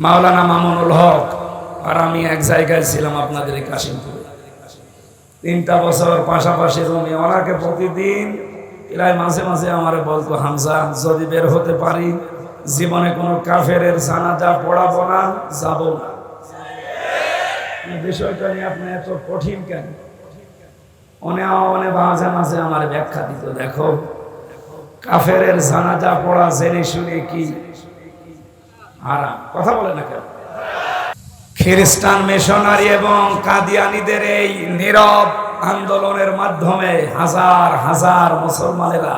মাওলানা মামুনুল হক আর আমি এক জায়গায় ছিলাম আপনাদের এই কাশিমপুরে 3টা বছর পাশাপাশি রুমে। ওনাকে প্রতিদিন এরাই মাঝে মাঝে আমারে বলতো, হামজা যদি বের হতে পারি জীবনে কোনো কাফেরের জানাজা পড়াবো না, যাবো না। বিষয়টা নিয়ে আপনি এত কঠিন কেন? অনেক মাঝে মাঝে আমার ব্যাখ্যা দিত, দেখো কাফেরের জানাজা পড়া জেনে শুনে কি আরাম, কথা বলে না কেন? খ্রিস্টান মিশনারি এবং কাদিয়ানীদের এই নীরব আন্দোলনের মাধ্যমে হাজার হাজার মুসলমানেরা,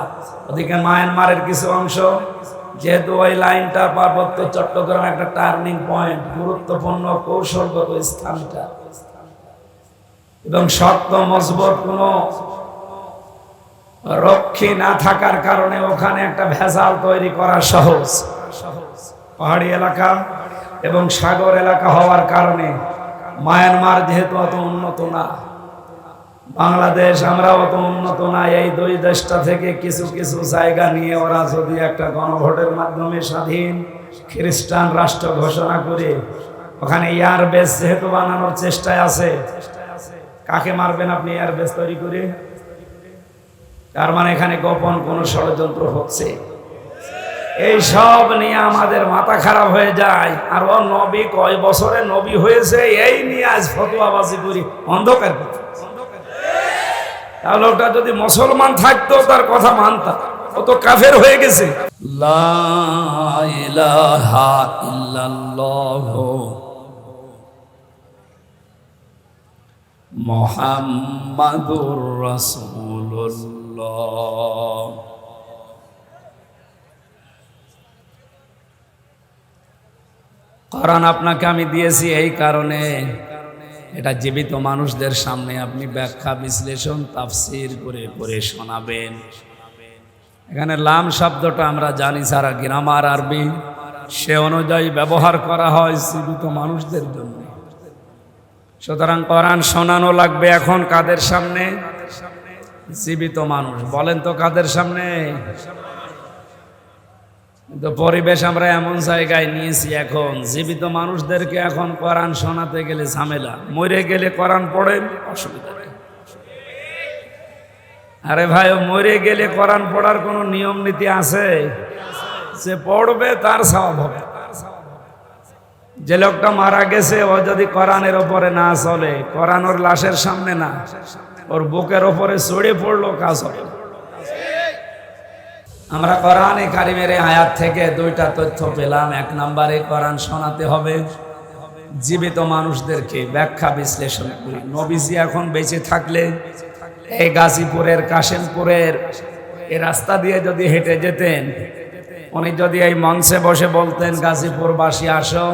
ওদিকে মায়ানমারের কিছু অংশ, যেহেতু ওই লাইনটা পার্বত্য চট্টগ্রাম একটা টার্নিং পয়েন্ট, গুরুত্বপূর্ণ কৌশলগত স্থানটা, এবং শক্ত মজবুত কোনো রক্ষী না থাকার কারণে ওখানে একটা ভেজাল তৈরি করা সহজ। পাহাড়ি এলাকা এবং সাগর এলাকা হওয়ার কারণে মায়ানমার যেহেতু অত উন্নত না, বাংলাদেশ আমরা অত উন্নত না, এই দুই দেশটা থেকে কিছু কিছু জায়গা নিয়ে ওরা যদি একটা গণভোটের মাধ্যমে স্বাধীন খ্রিস্টান রাষ্ট্র ঘোষণা করে ওখানে এয়ারবেস যেহেতু বানানোর চেষ্টায় আছে, কাকে মারবেন আপনি এয়ারবেস তৈরি করে? তার মানে এখানে গোপন কোন ষড়যন্ত্র হচ্ছে। এই সব নিয়ে আমাদের মাথা খারাপ হয়ে যায়। আর ও নবী কয় বছরে নবী হয়েছে এই নিয়ে আজ ফতোয়াবাজি করি, অন্ধকার। তাহলে ওটা যদি মুসলমান থাকতো তার কথা মানতাম, ও তো কাফের হয়ে গেছে। লা ইলাহা ইল্লাল্লাহ মুহাম্মাদুর রাসূলুল্লাহ। কোরআন আপনাকে আমি দিয়েছি এই কারণে, এটা জীবিত মানুষদের সামনে আপনি ব্যাখ্যা বিশ্লেষণ তাফসীর করে করে শোনাবেন। এখানে লাম শব্দটা আমরা জানি সারা গ্রামার আরবি, সে অনুযায়ী ব্যবহার করা হয় জীবিত মানুষদের জন্য। সুতরাং কোরআন শোনানো লাগবে এখন কাদের সামনে? জীবিত মানুষ। বলেন তো কাদের সামনে? তো পরিবেশ আমরা এমন জায়গায় নিয়েছি, এখন জীবিত মানুষদেরকে এখন কোরআন শোনাতে গেলে ঝামেলা। মরে গেলে কোরআন পড়েন, অসুবিধা নেই। আরে ভাই, মরে গেলে কোরআন পড়ার কোনো নিয়ম নীতি আছে? যে পড়বে তার সওয়াব হবে। যে লোকটা মারা গেছে ও যদি কোরআনের ওপরে না চলে, কোরআন ওর লাশের সামনে না, ওর বুকের ওপরে চড়ে পড়লো, কাজ হবে। আমরা কোরআনে কারিমের আয়াত থেকে 2টা তথ্য পেলাম। 1 নম্বরে কোরআন শোনাতে হবে জীবিত মানুষদেরকে, ব্যাখ্যা বিশ্লেষণ করি। নবীজি এখন বেঁচে থাকলে এই গাজীপুরের কাশিমপুরের এই রাস্তা দিয়ে যদি হেঁটে যেতেন, উনি যদি এই মঞ্চে বসে বলতেন, গাজীপুরবাসী আসো,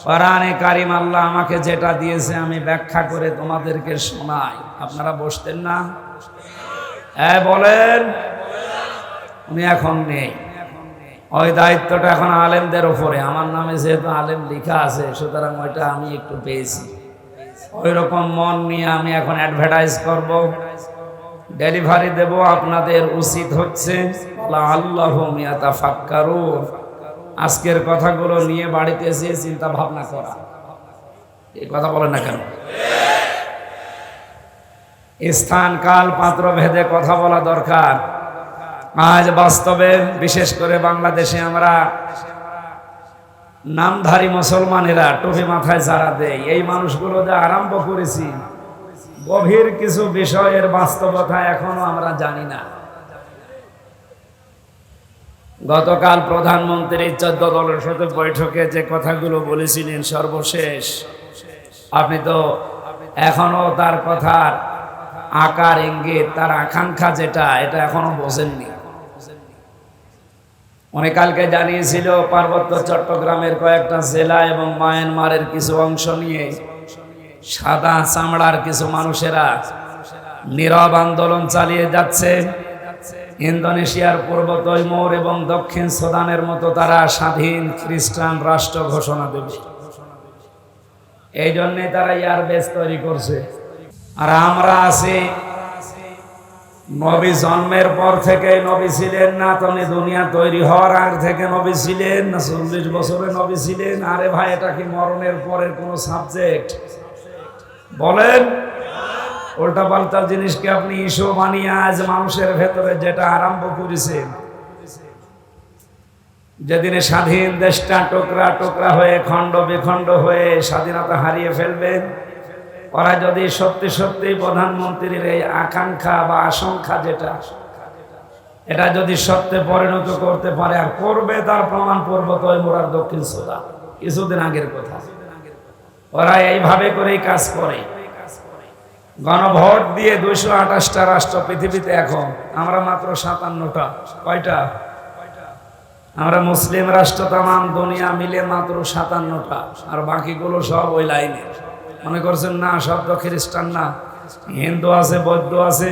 কোরআনে কারিম আল্লাহ আমাকে যেটা দিয়েছে আমি ব্যাখ্যা করে তোমাদেরকে শোনাই, আপনারা বসতেন না? হ্যাঁ বলেন। উনি এখন নেই, ওই দায়িত্বটা এখন আলেমদের উপরে। আমার নামে যেহেতু আলেম লেখা আছে, সুতরাং ওইটা আমি একটু পেয়েছি। ওই রকম মন নিয়ে আমি এখন অ্যাডভার্টাইজ করব, ডেলিভারি দেব। আপনাদের উচিত হচ্ছে লাআল্লাহুম ইয়াতাফাক্কারুন, আজকের কথাগুলো নিয়ে বাড়িতে এসে চিন্তা ভাবনা করা। এই কথা বলেন না কেন? স্থান কাল পাত্র ভেদে কথা বলা দরকার। আজ বাস্তবে বিশেষ করে বাংলাদেশে আমরা নামধারী মুসলমানেরা টুপি মাথায় যারা দেয়, এই মানুষগুলো যা আরম্ভ করেছি, গভীর কিছু বিষয়ের বাস্তবতা এখনো আমরা জানি না। গতকাল প্রধানমন্ত্রী 14 দলের সাথে বৈঠকে যে কথাগুলো বলেছিলেন সর্বশেষ, আপনি তো এখনো তার কথার আকার ইঙ্গিত, তার আকাঙ্ক্ষা যেটা, এটা এখনো বোঝেননি। উনি কালকে জানিয়েছিল পার্বত্য চট্টগ্রামের কয়েকটা জেলা এবং মায়ানমারের কিছু অংশ নিয়ে সাদা চামড়ার কিছু মানুষেরা নীরব আন্দোলন চালিয়ে যাচ্ছে। ইন্দোনেশিয়ার পূর্ব তৈমুর এবং দক্ষিণ সুদানের মতো তারা স্বাধীন খ্রিস্টান রাষ্ট্র ঘোষণা দেবে, এই জন্যে তারা এয়ারবেস তৈরি করছে। আর আমরা আছি নবী জন্মের পর থেকে নবী ছিলেন না, তিনি দুনিয়া তৈরি হওয়ার আগ থেকে নবী ছিলেন না 40 বছরে নবী ছিলেন? আরে ভাই, এটা কি মরণের পরের কোন সাবজেক্ট? বলেন। উল্টা পাল্টা জিনিসকে আপনি ইস্যু বানিয়ে আজ মানুষের ভেতরে যেটা আরম্ভ করেছেন, যেদিনে স্বাধীন দেশটা টুকরা টুকরা হয়ে খণ্ড বিখণ্ড হয়ে স্বাধীনতা হারিয়ে ফেলবেন, ওরা যদি সত্যি সত্যি প্রধানমন্ত্রীর এই আকাঙ্ক্ষা বা আশঙ্কা যেটা, এটা যদি সত্যে পরিণত করতে পারে, আর করবে, তার প্রমাণ পর্ব তৈমুরার দক্ষিণ সুদান, কিছুদিন আগের কথা। ওরা এইভাবে করেই কাজ করে। গণভোট দিয়ে 228টা রাষ্ট্র পৃথিবীতে, এখন আমরা মাত্র 57টা। কয়টা? আমরা মুসলিম রাষ্ট্র তামাম দুনিয়া মিলে মাত্র 57টা, আর বাকিগুলো সব ওই লাইনে। মনে করছেন না সব তো খ্রিস্টান না, হিন্দু আছে, বৌদ্ধ আছে,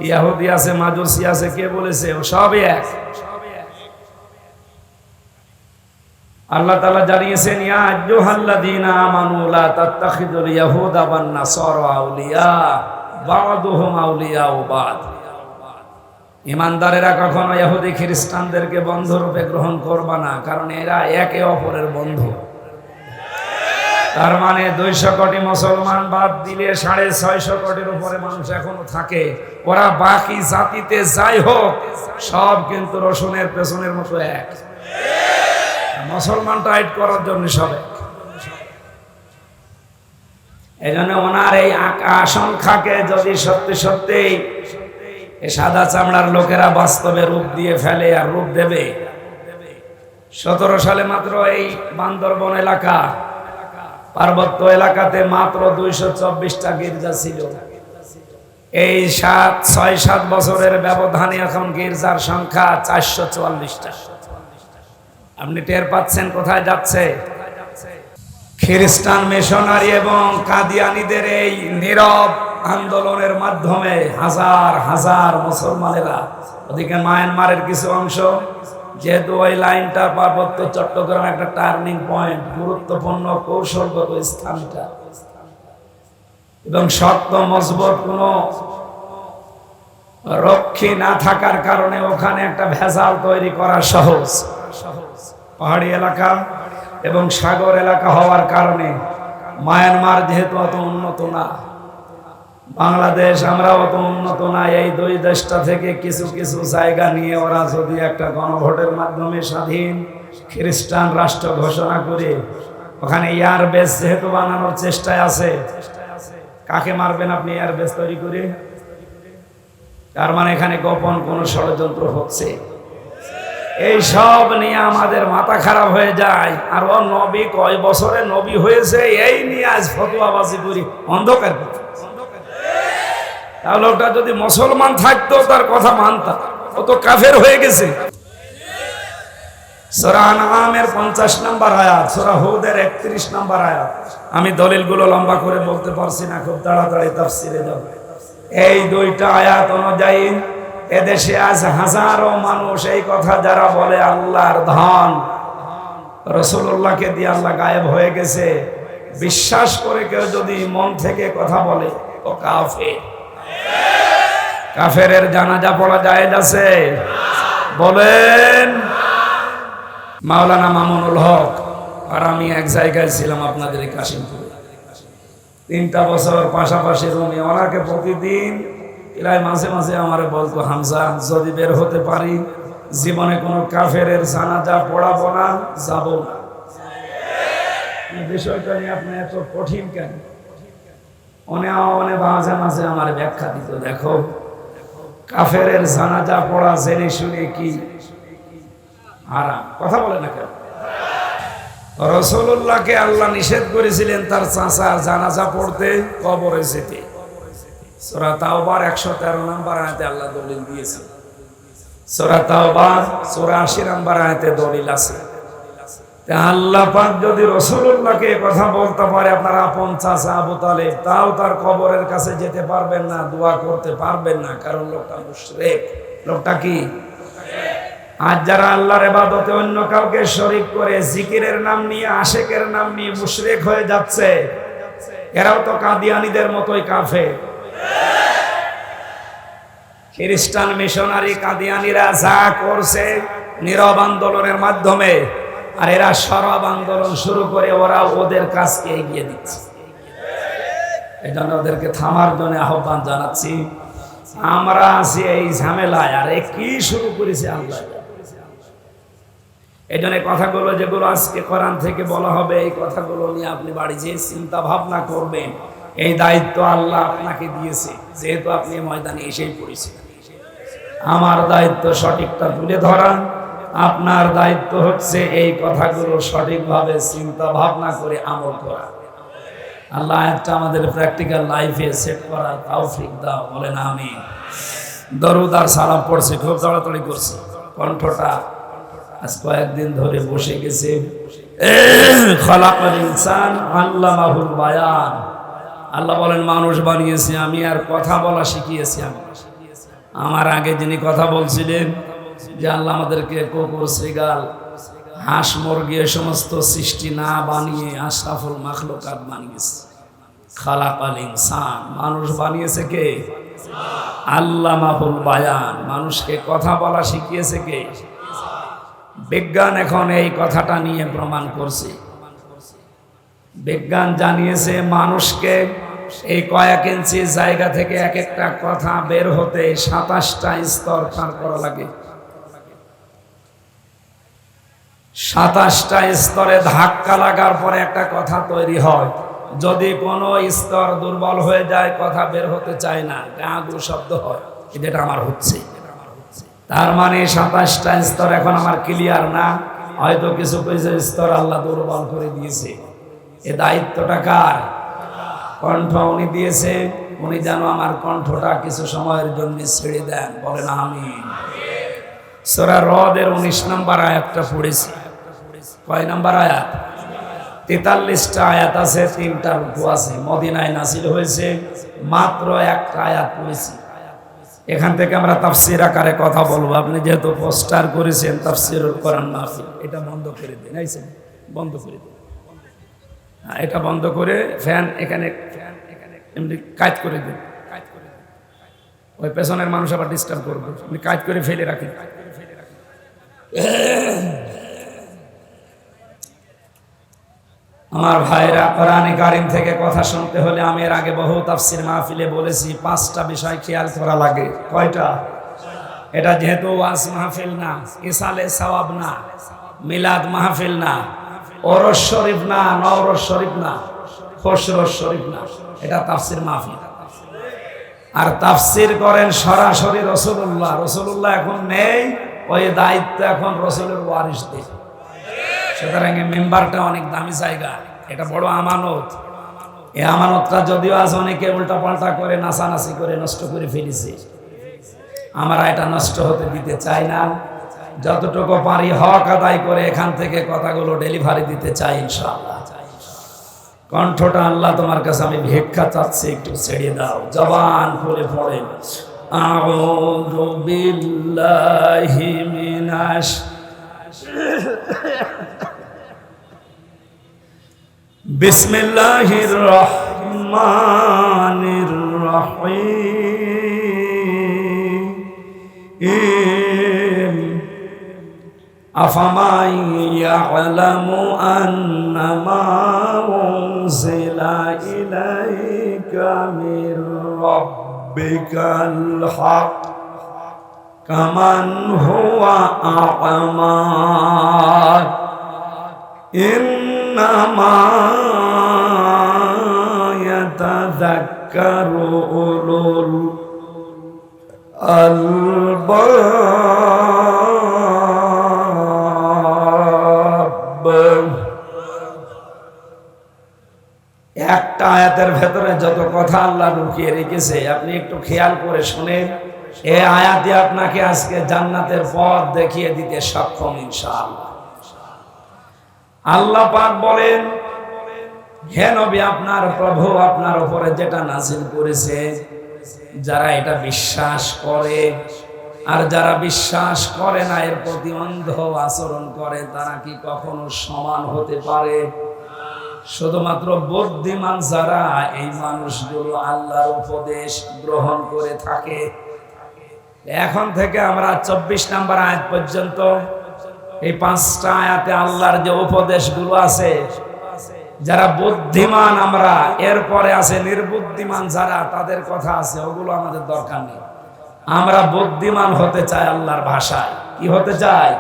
ইহুদি আছে, মাজুসি আছে, কে বলেছে? ও সবই এক। আল্লাহ তাআলা জানিয়েছেন, ইয়া আইয়ুহাল্লাযীনা আমানু লা তাত্তাখিযুল ইয়াহুদা ওয়ান নাসারা আউলিয়া বা'দুহুম আউলিয়াউ বা'দ। ঈমানদারেরা কখনো ইহুদি খ্রিস্টানদেরকে বন্ধুরূপে গ্রহণ করবা না, কারণ এরা একে অপরের বন্ধু। তার মানে 200 কোটি মুসলমান বাদ দিলে 650 কোটির উপরে মানুষ এখনো থাকে। ওরা বাকি জাতিতে যাই হোক, সব কিন্তু রসুনের পেছনের মতো এক। মুসলমান টাইট করার জন্য সব এক। এই জন্য ওনার এই আশঙ্কাকে যদি সত্যি সত্যি এই সাদা চামড়ার লোকেরা বাস্তবে রূপ দিয়ে ফেলে, আর রূপ দেবে। 17 সালে মাত্র এই বান্দরবন এলাকা, পার্বত্য এলাকাতে মাত্র 224টা গির্জা ছিল। এই 6-7 বছরের ব্যবধানে এখন গির্জার সংখ্যা 444টা। আপনি টের পাচ্ছেন কোথায় যাচ্ছে? খ্রিস্টান মিশনারি এবং কাদিয়ানীদের এই নীরব আন্দোলনের মাধ্যমে হাজার হাজার মুসলমানেরা, ওদিকে মায়ানমারের কিছু অংশ, যেহেতু ওই লাইনটা পার্বত্য চট্টগ্রাম একটা টার্নিং পয়েন্ট, গুরুত্বপূর্ণ কৌশলগত স্থানটা, এবং শক্ত মজবুত কোনো রক্ষী না থাকার কারণে ওখানে একটা ভেজাল তৈরি করা সহজ। পাহাড়ি এলাকা এবং সাগর এলাকা হওয়ার কারণে মায়ানমার যেহেতু অত উন্নত না, বাংলাদেশ আমরা অত উন্নত না, এই দুই দেশটা থেকে কিছু কিছু জায়গা নিয়ে ওরা যদি একটা গণভোটের মাধ্যমে স্বাধীন খ্রিস্টান রাষ্ট্র ঘোষণা করে ওখানে এয়ারবেস যেহেতু বানানোর চেষ্টায় আছে, কাকে মারবেন আপনি এয়ারবেস তৈরি করে? তার মানে এখানে গোপন কোনো ষড়যন্ত্র হচ্ছে। এই সব নিয়ে আমাদের মাথা খারাপ হয়ে যায়। আর ও নবী কয় বছরে নবী হয়েছে, এই নিয়ে আজ ফতোয়াবাজি করি অন্ধকার। তাহলে ওটা যদি মুসলমান থাকতো তার কথা মানতাম, ও তো কাফের হয়ে গেছে। সূরা আনআমের 50 নম্বর আয়াত, সূরা হুদের 31 নম্বর আয়াত। আমি দলিলগুলো লম্বা করে বলতে পারছি না, খুব তাড়াতাড়ি তাফসিরে যাব। এই দুইটা আয়াত অনুযায়ী এদেশে আজ হাজারো মানুষ এই কথা যারা বলে আল্লাহর ধন রাসূলুল্লাহকে দিয়ে আল্লাহ গায়েব হয়ে গেছে, বিশ্বাস করে কেউ যদি মন থেকে কথা বলে ও কাফের। কাফেরের জানাজা পড়া জায়েজ আছে? বলেন। মাওলানা মামুনুল হক আর আমি এক জায়গায় ছিলাম আপনাদের কাশিমপুরে, 3টা বছর পাশাপাশি রুমে। ওনাকে প্রতিদিন এলাই মাঝে মাঝে আমারে বলতো, হামজা যদি বের হতে পারি জীবনে কোনো কাফের জানাজা পড়াবো না, যাব না। বিষয়টা নিয়ে আপনি এত কঠিন কেন? অনেক মাঝে মাঝে আমার ব্যাখ্যা দিত, দেখো কাফের জানাজা পড়া জেনে শুনে কি হারাম, কথা বলে না কেন? রাসূলুল্লাহকে আল্লাহ নিষেধ করেছিলেন তার চাচার জানাজা পড়তে, কবরে যেতে। সূরা তাওবার 113 নম্বর আয়াতে আল্লাহ দলিল দিয়েছে। সূরা তাওবার 84 নম্বর আয়াতে দলিল আছে। আল্লাহ পাক যদি রাসূলুল্লাহকে কথা বলতে পারে, আপনার আপন চাচা আবু তালেব, তাও তার কবরের কাছে যেতে পারবেন না, দোয়া করতে পারবেন না, কারণ লোকটা মুশরিক। লোকটা কি? আজ যারা আল্লাহর ইবাদতে অন্য কাউকে শরীক করে জিকিরের নাম নিয়ে, আশিকের নাম নিয়ে মুশরিক হয়ে যাচ্ছে, এরাও তো কাদিয়ানীদের মতোই কাফের। খ্রিস্টান মিশনারি কাদিয়ানিরা যা করছে নীরব আন্দোলনের মাধ্যমে, আর এরা সরব আন্দোলন শুরু করে ওরা ওদের কাজকে এগিয়ে দিচ্ছে। এই জন্য ওদেরকে থামার জন্য আহ্বান জানাচ্ছি। আমরা আছি এই ঝামেলায়, আর কি শুরু করেছে আল্লাহ। এই জন্য কথাগুলো যেগুলো আজকে কোরআন থেকে বলা হবে, এই কথাগুলো নিয়ে আপনি বাড়ি যেয়ে চিন্তা ভাবনা করবেন। এই দায়িত্ব আল্লাহ আপনাকে দিয়েছে, যেহেতু আপনি ময়দানে এসেই পড়েছেন। আমার দায়িত্ব সঠিকটা তুলে ধরা, আপনার দায়িত্ব হচ্ছে এই কথাগুলো সঠিকভাবে চিন্তা ভাবনা করে আমল করা। আল্লাহ একটা আমাদের প্র্যাকটিক্যাল লাইফে সেট করা তৌফিক দাও, বলেন আমিন। দরুদ আর সালাম পড়ছে, খুব তাড়াতাড়ি করছে, কণ্ঠটা আজ কয়েকদিন ধরে বসে গেছে। খালাকাল ইনসান আল্লামাহুল বায়ান। আল্লাহ বলেন মানুষ বানিয়েছি আমি, আর কথা বলা শিখিয়েছি আমি। আমার আগে যিনি কথা বলছিলেন যে আল্লাহ আমাদেরকে কুকুর, শৃগাল, হাঁস, মুরগি এ সমস্ত সৃষ্টি না বানিয়ে আশরাফুল মাখলুকাত বানিয়েছে। খালাকাল ইনসান, মানুষ বানিয়েছে কে? আল্লামাহুল বায়ান, মানুষকে কথা বলা শিখিয়েছে কে? বিজ্ঞান এখন এই কথাটা নিয়ে প্রমাণ করছে। বিজ্ঞান জানিয়েছে মানুষকে এই কয়েক ইঞ্চি জায়গা থেকে এক একটা কথা বের হতে 27টা স্তর পার করা লাগে। 27টা স্তরে ধাক্কা লাগার পরে একটা কথা তৈরি হয়। যদি কোনো স্তর দুর্বল হয়ে যায়, কথা বের হতে চায় না, গাঁগুলো শব্দ হয়। এটা আমার হচ্ছে, তার মানে 27টা স্তর এখন আমার ক্লিয়ার না। হয়তো কিছু কিছু স্তর আল্লাহ দুর্বল করে দিয়েছে। এ দায়িত্বটা কার? কণ্ঠ উনি দিয়েছে, উনি যেন আমার কণ্ঠটা কিছু সময়ের জন্য ছেড়ে দেন, বলেন আমিন। সূরা রদের 19 নম্বর আয়াতটা পড়েছি। কয় নম্বর আয়াত? 43টা আয়াত আছে, 3টা রুকু আছে। মদিনায় নাযিল হয়েছে, মাত্র একটা আয়াত পড়েছি। এখান থেকে আমরা তাফসীর আকারে কথা বলবো। আপনি যেহেতু পোস্টার করেছেন তাফসীরুল কোরআন মাহফিল, এটা বন্ধ করে দিন। আইছেন, বন্ধ করে দিন। এটা বন্ধ করে ফ্যান এখানে এমনি কাজ করে দিন। ওই পেছনের মানুষ আবার ডিস্টার্ব করবে, আপনি কাজ করে ফেলে রাখেন। আমার ভাইরা, কোরআনে কারীম থেকে কথা শুনতে হলে আমি এর আগে বহু তাফসীর মাহফিলে বলেছি 5টা বিষয় খেয়াল করা লাগে। কয়টা? এটা যেহেতু ওয়াজ মাহফিল না, ইসালে সওয়াব না, মিলাদ মাহফিল না, ওরস শরীফ না, নওরস শরীফ না, খসরস শরীফ না, এটা তাফসীর মাহফিল। আর তাফসীর করেন সরাসরি রাসূলুল্লাহ। রাসূলুল্লাহ এখন নেই, ওই দায়িত্ব এখন রাসূলের ওয়ারিসদের। সুতরাং মেম্বারটা অনেক দামি জায়গা, এটা বড় আমানত। এই আমানতটা যদিও আজ অনেকে উল্টা পাল্টা করে নাচানাচি করে নষ্ট করে ফেলেছে, আমরা এটা নষ্ট হতে দিতে চাই না। যতটুকু পারি হক আদায় করে এখান থেকে কথাগুলো ডেলিভারি দিতে চাই ইনশাআল্লাহ। কণ্ঠটা আল্লাহ তোমার কাছে আমি ভিক্ষা চাচ্ছি, একটু ছেড়ে দাও, জবান খুলে পড়েন। আউযু বিল্লাহি মিনাশ বিসমিল্লাহির রহমানির রহিম। আফামান ইয়ালামু আন্নামা উনজিলা ইলাইকা মির রাব্বিকাল হক কামান হুয়া আ'মা ইন্নামা ইয়াতাযাক্কারু উলুল আলবাব। একটা আয়াতের ভেতরে যত কথা আল্লাহ লুকিয়ে রেখেছে আপনি একটু খেয়াল করে শুনেন। এই আয়াতে আপনাকে আজকে জান্নাতের পথ দেখিয়ে দিতে সক্ষম ইনশাআল্লাহ। আল্লাহ পাক বলেন, হে নবী, আপনার প্রভু আপনার উপরে যেটা নাযিল করেছে, যারা এটা বিশ্বাস করে আর যারা বিশ্বাস করে না, এর প্রতি অন্ধ আচরণ করে, তারা কি কখনো সমান হতে পারে? শুধুমাত্র বুদ্ধিমান যারা, এই মানুষগুলো আল্লাহর উপদেশ গ্রহণ করে থাকে। এখন থেকে আমরা 24 নম্বর আয়াত পর্যন্ত এই 5টা আয়াতে আল্লাহর যে উপদেশগুলো আছে, যারা বুদ্ধিমান আমরা, এরপরে আছে নির্বুদ্ধিমান যারা, তাদের কথা আছে, ওগুলো আমাদের দরকার নেই। আমরা বুদ্ধিমান হতে চাই আল্লাহর ভাষায়। কি হতে চাই?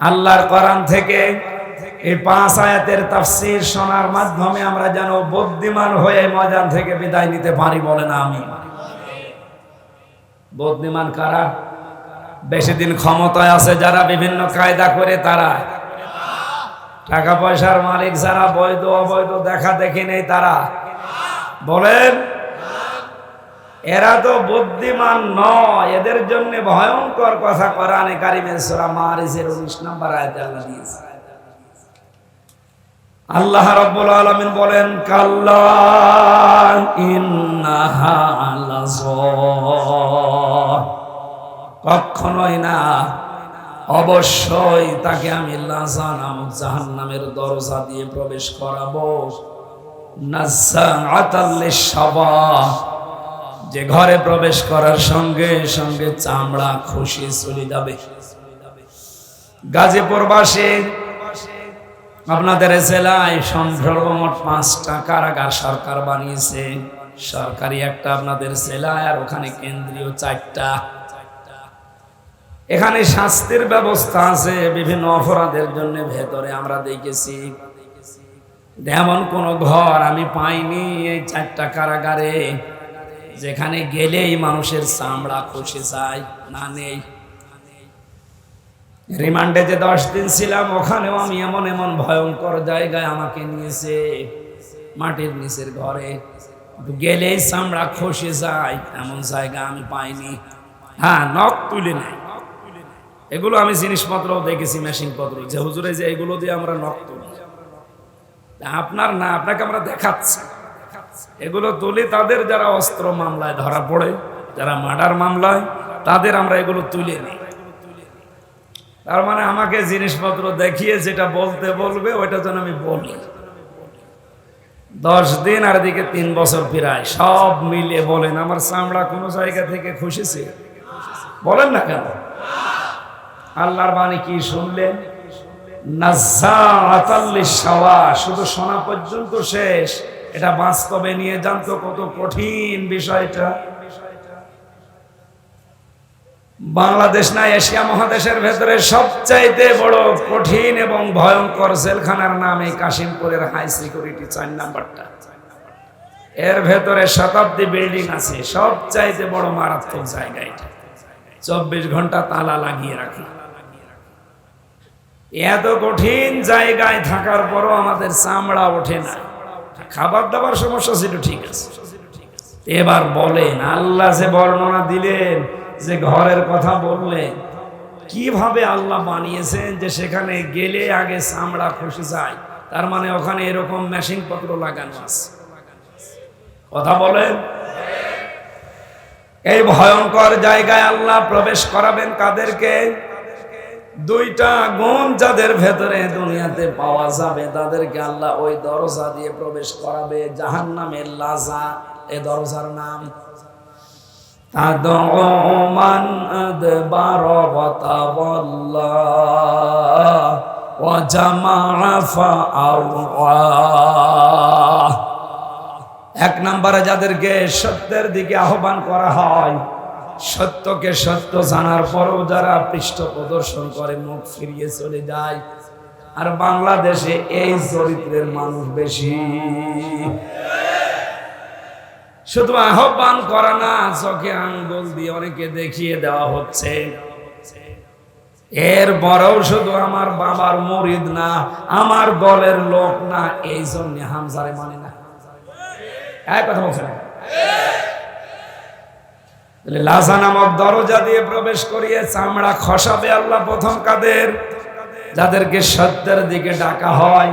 আল্লাহর কোরআন থেকে এই 5 আয়াতের তাফসীর শোনার মাধ্যমে আমরা যেন বুদ্ধিমান হয়ে ময়দান থেকে বিদায় নিতে পারি। বলেন আমিন। বুদ্ধিমান কারা? বেশি দিন ক্ষমতায় আছে যারা, বিভিন্ন কায়দা করে তারা, টাকা পয়সার মালিক যারা, বৈধ অবৈধ দেখা দেখি নেই তারা। বলেন, এরা তো বুদ্ধিমান নয়। এদের জন্য ভয়ঙ্কর কথা কোরআনে কারিমের সূরা মারিজের 19 নম্বর আয়াতে আল্লাহ দিয়েছে। আল্লাহ রাব্বুল আলামিন বলেন, কাল্লা ইন্নাহা লাযা, কখনোই না, অবশ্যই তাকে আমি লাযা নামক জাহান্নামের দরজা দিয়ে প্রবেশ করাবো। নাযাআতাল লিশাওয়া, যে ঘরে প্রবেশ করার সঙ্গে সঙ্গে চামড়া খসে চলে যাবে। গাজীপুরবাসী, আপনাদের জেলায় সর্বমোট 5টা কারাগার সরকার বানিয়েছে। সরকারি একটা আপনাদের জেলায়, আর ওখানে কেন্দ্রীয় 4টা। এখানে শাস্তির ব্যবস্থা আছে বিভিন্ন অপরাধের জন্য। ভেতরে আমরা দেখেছি এমন কোন ঘর আমি পাইনি এই 4টা কারাগারে যেখানে গেলেই মানুষের চামড়া খসে যায়, না নেই। রিমান্ডে যে 10 দিন ছিলাম, ওখানেও আমি এমন এমন ভয়ঙ্কর জায়গায় আমাকে নিয়েছে, মাটির নিচের ঘরে, গেলেই চামড়া খসে যায়, এমন জায়গা আমি পাইনি। হ্যাঁ, নখ তুলে নেয়, এগুলো আমি জিনিসপত্র দেখেছি, মেশিন পত্র, যে হুজুরে যে এগুলো দিয়ে আমরা নখ তুলি। আপনার না, আপনাকে আমরা দেখাচ্ছি। এগুলো তুলি তাদের যারা অস্ত্র মামলায় ধরা পড়ে, যারা মার্ডার মামলায়, তাদের আমরা এগুলো তুলে নিই। তার মানে আমাকে জিনিসপত্র দেখিয়ে যেটা বলতে বলবে ওইটা যেন আমি বলি। 10 দিন আর এদিকে 3 বছর প্রায়, সব মিলে বলেন আমার চামড়া কোনো জায়গা থেকে খুশিছে? বলেন না কেন? আল্লাহর বাণী কি শুনলেন? নাযাআতাল লিশাওয়া, শুধু শোনা পর্যন্ত শেষ। এটা বাস্তবে নিয়ে জানতো কত কঠিন বিষয়টা। বাংলাদেশ না, এশিয়া মহাদেশের ভেতরে সবচাইতে বড় কঠিন এবং ভয়ঙ্কর জেলখানার নাম এই কাশিমপুরের হাই সিকিউরিটি 4 নাম্বারটা। এর ভেতরে শতাব্দী বিল্ডিং আছে, সবচাইতে বড় মারাত্মক জায়গা এটা। 24 ঘন্টা তালা লাগিয়ে রাখে। এত কঠিন জায়গায় থাকার পরও আমাদের চামড়া ওঠে না। খাবার দাবার সমস্যা ছিল, ঠিক আছে। এবার বলেন, আল্লাহ যে বর্ণনা দিলেন, যে ঘরের কথা বললেন, কিভাবে আল্লাহ বানিয়েছেন যে সেখানে গেলে আগে চামড়া খসে যায়? তার মানে ওখানে এরকম মেশিন পত্র লাগানো আছে। কথা বলেন, এই ভয়ঙ্কর জায়গায় আল্লাহ প্রবেশ করাবেন কাদেরকে? 2টা গুণ যাদের ভেতরে দুনিয়াতে পাওয়া যাবে তাদেরকে আল্লাহ ওই দরজা দিয়ে প্রবেশ করাবে। জাহান্নামের লাযা, এই দরজার নাম। তাদউ মান আদবারা ওয়া তাওয়াল্লা ওয়া জামাআ ফাআওয়া। 1 নম্বরে যাদেরকে সত্যের দিকে আহ্বান করা হয়, সত্যকে সত্য জানার পরও যারা পৃষ্ঠ প্রদর্শন করে, মুখ ফিরিয়ে চলে যায়। আর বাংলাদেশে এই চরিত্রের মানুষ বেশি। শুধু আহ্বান করা না, চোখে আঙ্গুল দিয়ে অনেকে দেখিয়ে দেওয়া হচ্ছে। এর পরেও শুধু আমার বাবার মুরিদ না, আমার দলের লোক না, এই জন্য হামজারে মানে না। এক কথা বলছে না। লাযা নামক দরজা দিয়ে প্রবেশ করিয়ে চামড়া খসাবে আল্লাহ প্রথম কাদের? যাদেরকে সত্যের দিকে ডাকা হয়।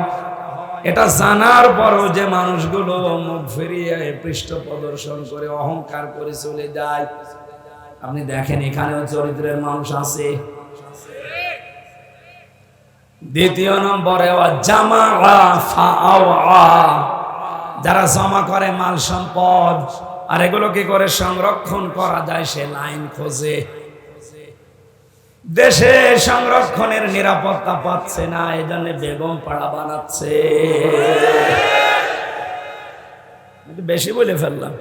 এটা জানার পরও যে মানুষগুলো মুখ ফিরিয়ে পৃষ্ঠ প্রদর্শন করে অহংকার করে চলে যায়, আপনি দেখেন এখানেও চরিত্রের মানুষ আছে। 2 নম্বরে জামাআ ফাআওয়া, যারা জমা করে মাল সম্পদ, আর এগুলো কি করে সংরক্ষণ করা যায় সে লাইন খোঁজে। দেশে সংরক্ষণের নিরাপত্তা পাচ্ছে না, এই জন্য বেগম পাড়া বানাচ্ছে। বেশি বলে ফেললাম?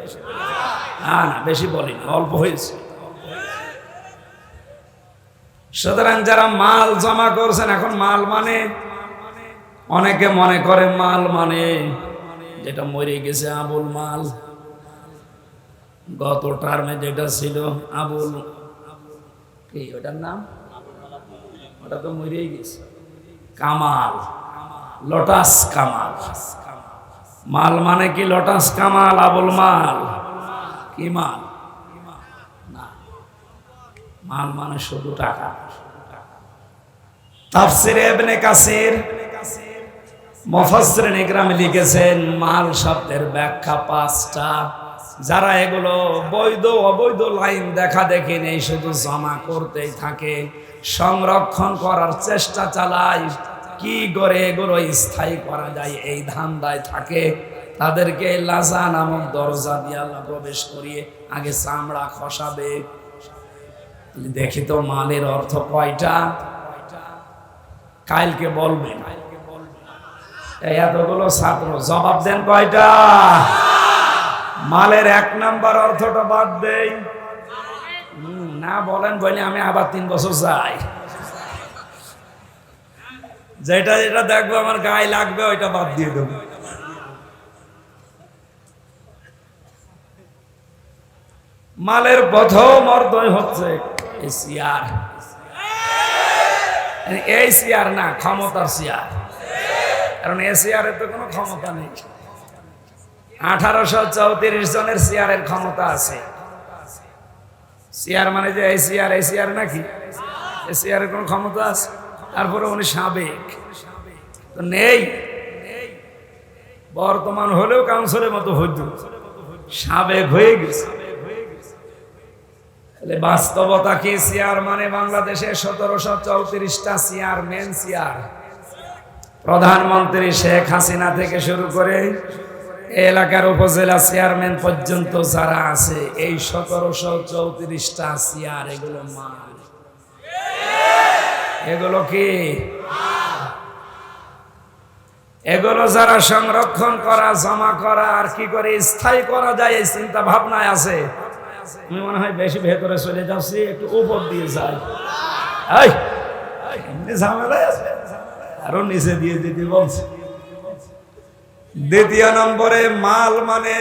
না না, বেশি বলিনি, অল্প হয়েছে। সুতরাং যারা মাল জমা করছেন, এখন মাল মানে অনেকে মনে করে মাল মানে যেটা মরে গেছে আবুল মাল, গত টার্মে যেটা ছিল আবুল কি ওটার নাম, ওটা তো মরেই গেছে, কামাল, লোটাস কামাল। মাল মানে কি লোটাস কামাল, আবুল মাল? কি মাল? না, মাল মানে শুধু টাকা। তাফসিরে ইবনে কাসির মুফাসসিরিন ইকরাম লিখেছেন মাল শব্দের ব্যাখ্যা 5টা। যারা এগুলো বৈধ অবৈধ লাইন দেখা দেখি নেই, শুধু জমা করতেই থাকে, সংরক্ষণ করার চেষ্টা চালায়, কি করে এগুলো স্থায়ী করা যায় এই ধান্দায় থাকে, তাদেরকে লাজা নামক দরজা দিয়ে আল্লাহ প্রবেশ করিয়ে আগে চামড়া খসাবে। দেখি তো মালের অর্থ কয়টা, কালকে বলবেন। এতগুলো ছাত্র জবাব দেন কয়টা? মালের 1 নাম্বার অর্থটা বাদ দেই না, বলেন বলে আমি আবার 3 বছর যাই, যেটা যেটা দেখবো আমার গায়ে লাগবে ওইটা বাদ দিয়ে দেবো। মালের প্রথম অর্থই হচ্ছে চেয়ার। এই চেয়ার না, ক্ষমতার চেয়ার, কারণ এই চেয়ারের তো কোনো ক্ষমতা নেই। 1834 জনের চেয়ারের ক্ষমতা আছে। চেয়ার মানে যে এই চেয়ার নাকি, এই চেয়ারের কোনো ক্ষমতা আছে? তারপরে উনি সাবেক তো নেই, বর্তমান হলেও কাউন্সিলের মতো হইতো, সাবেক হয়ে গেছে। বাস্তবতা কি? চেয়ার মানে বাংলাদেশে 1734টা চেয়ার, মেন চেয়ার। প্রধানমন্ত্রী শেখ হাসিনা থেকে শুরু করে এলাকার উপজেলা চেয়ারম্যান পর্যন্ত যারা আছে, এই 1734টা চেয়ার, এগুলো মাল। এগুলো কি? এগুলো যারা সংরক্ষণ করা, জমা করা আর কি করে স্থায়ী করা যায় এই চিন্তা ভাবনায় আছে। আমি মনে হয় বেশি ভেতরে চলে যাচ্ছি, একটু উপর দিয়ে যাই, এমনি ঝামেলায় আছে, আরো নিচে দিয়ে দিতে বলছে। দ্বিতীয় নম্বরে মাল মানে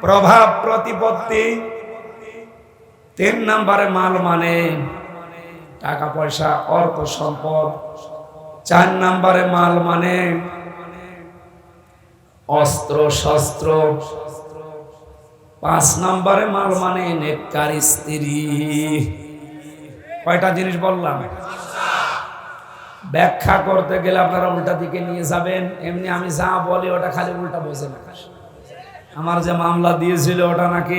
প্রভাব প্রতিপত্তি। 3 নম্বরে মাল মানে টাকা পয়সা, অর্থ সম্পদ। 4 নম্বরে মাল মানে অস্ত্র শস্ত্র। 5 নম্বরে মাল মানে নেককার স্ত্রী। কয়টা জিনিস বললাম? ব্যাখ্যা করতে গেলে আপনারা উল্টা দিকে নিয়ে যাবেন, এমনি আমি যা বলি ওটা খালি উল্টা বোঝে না। আমার যে মামলা দিয়েছিল ওটা নাকি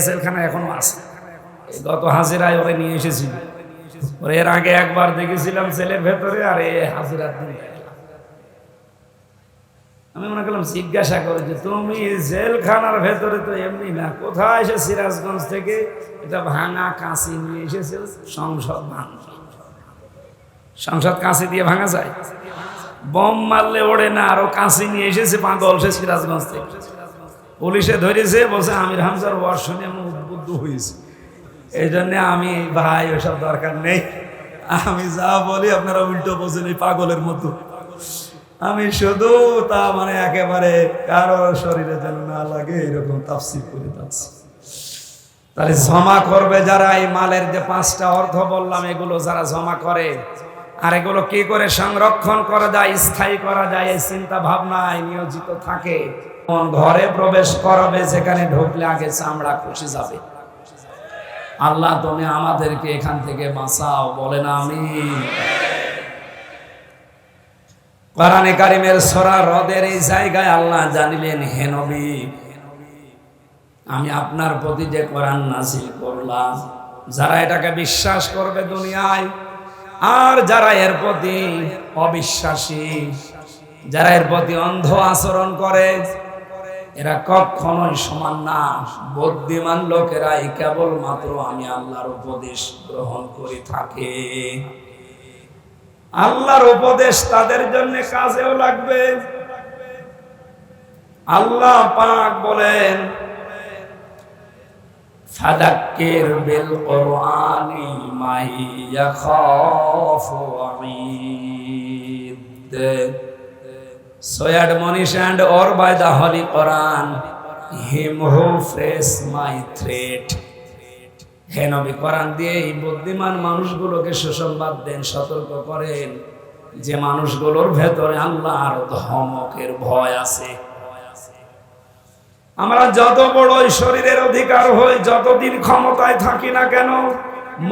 জেলখানা এখনো আছে, গত হাজিরায় ওরে নিয়ে এসেছিল। এর আগে একবার দেখেছিলাম জেলের ভেতরে, আর হাজিরার দিন আমি মনে করলাম জিজ্ঞাসা করে যে তুমি জেলখানার ভেতরে তো এমনি না, কোথায় এসে সিরাজগঞ্জ থেকে এটা ভাঙা কাঁচি নিয়ে এসেছে সংসদ ভাঙা। সংসদ কাঁচি দিয়ে ভাঙা যায়? বম মারলে ওড়ে না, আরো কাঁচি নিয়ে এসেছে পাগল সে সিরাজগঞ্জ থেকে। পুলিশে ধরেছে, বলছে আমির হামজার ওয়াজ শুনে আমি উদ্বুদ্ধ হয়েছি, এই জন্য আমি ভাই ওসব দরকার নেই, আমি যা বলি আপনারা উল্টো বোঝেন এই পাগলের মতো। আমি শুধু তা মানে একেবারে কারো শরীরে যেন না লাগে এরকম তাফসীর করে যাচ্ছি। তাহলে জমা করবে যারা, এই মালের যে 5টা অর্থ বললাম, এগুলো যারা জমা করে আর এগুলো কি করে সংরক্ষণ করা যায়, স্থায়ী করা যায়, এই চিন্তা ভাবনায় নিয়োজিত থাকে। ঘরে প্রবেশ করাবে, যেখানে ঢুকলে আগে চামড়া খসে যাবে। আল্লাহ তুমি আমাদেরকে এখান থেকে বাঁচাও, বলেন আমিন। কোরআনে কারিমের সূরা রদের এই জায়গায় আল্লাহ জানিলেন, হে নবী, আমি আপনার প্রতি যে কোরআন নাযিল করলাম, যারা এটাকে বিশ্বাস করবে দুনিয়ায়, আর যারা এর প্রতি অবিশ্বাসী, যারা এর প্রতি অন্ধ আচরণ করে, এরা কখনোই সমান না। বুদ্ধিমান লোকেরাই কেবলমাত্র আমি আল্লাহর উপদেশ গ্রহণ করে থাকে। আল্লাহর উপদেশ তাদের জন্য কাজেও লাগবে। আল্লাহ পাক বলেন, ফাদাক্কির বিল কুরআনি মান ইয়াখাফু ওয়াঈদ। So admonish and or by the Holy Quran him who face my threat. হে নবী, কোরআন দিয়ে এই বুদ্ধিমান মানুষগুলোকে সুসংবাদ দেন, সতর্ক করেন যে মানুষগুলোর ভেতরে আল্লাহর ধমকের ভয় আছে। আমরা যত বড়ই শরীরের অধিকার হই, যতদিন ক্ষমতায় থাকি না কেন,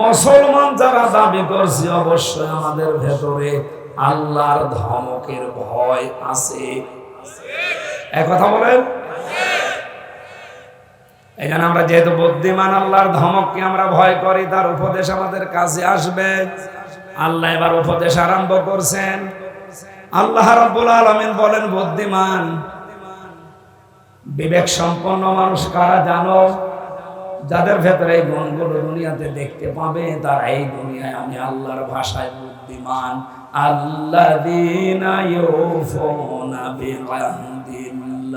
মুসলমান যারা দাবি করছি, অবশ্যই আমাদের ভেতরে আল্লাহর ধমকের ভয় আছে। এক কথা বলেন। এই জন্য আমরা যেহেতু বুদ্ধিমান, আল্লাহর ধমককে আমরা ভয় করি, তার উপদেশ আমাদের কাছে আসবে। আল্লাহ এবার উপদেশ আরম্ভ করছেন। আল্লাহ রাব্বুল আলামিন বলেন, বুদ্ধিমান বিবেক সম্পন্ন মানুষ কারা জানো? যাদের ভেতরে এই গুণগুলো দুনিয়াতে দেখতে পাবে, তারা এই দুনিয়ায় আমি আল্লাহর ভাষায় বুদ্ধিমান। আল্লাযীনা ইউফুনা বিআহদিল্লাহ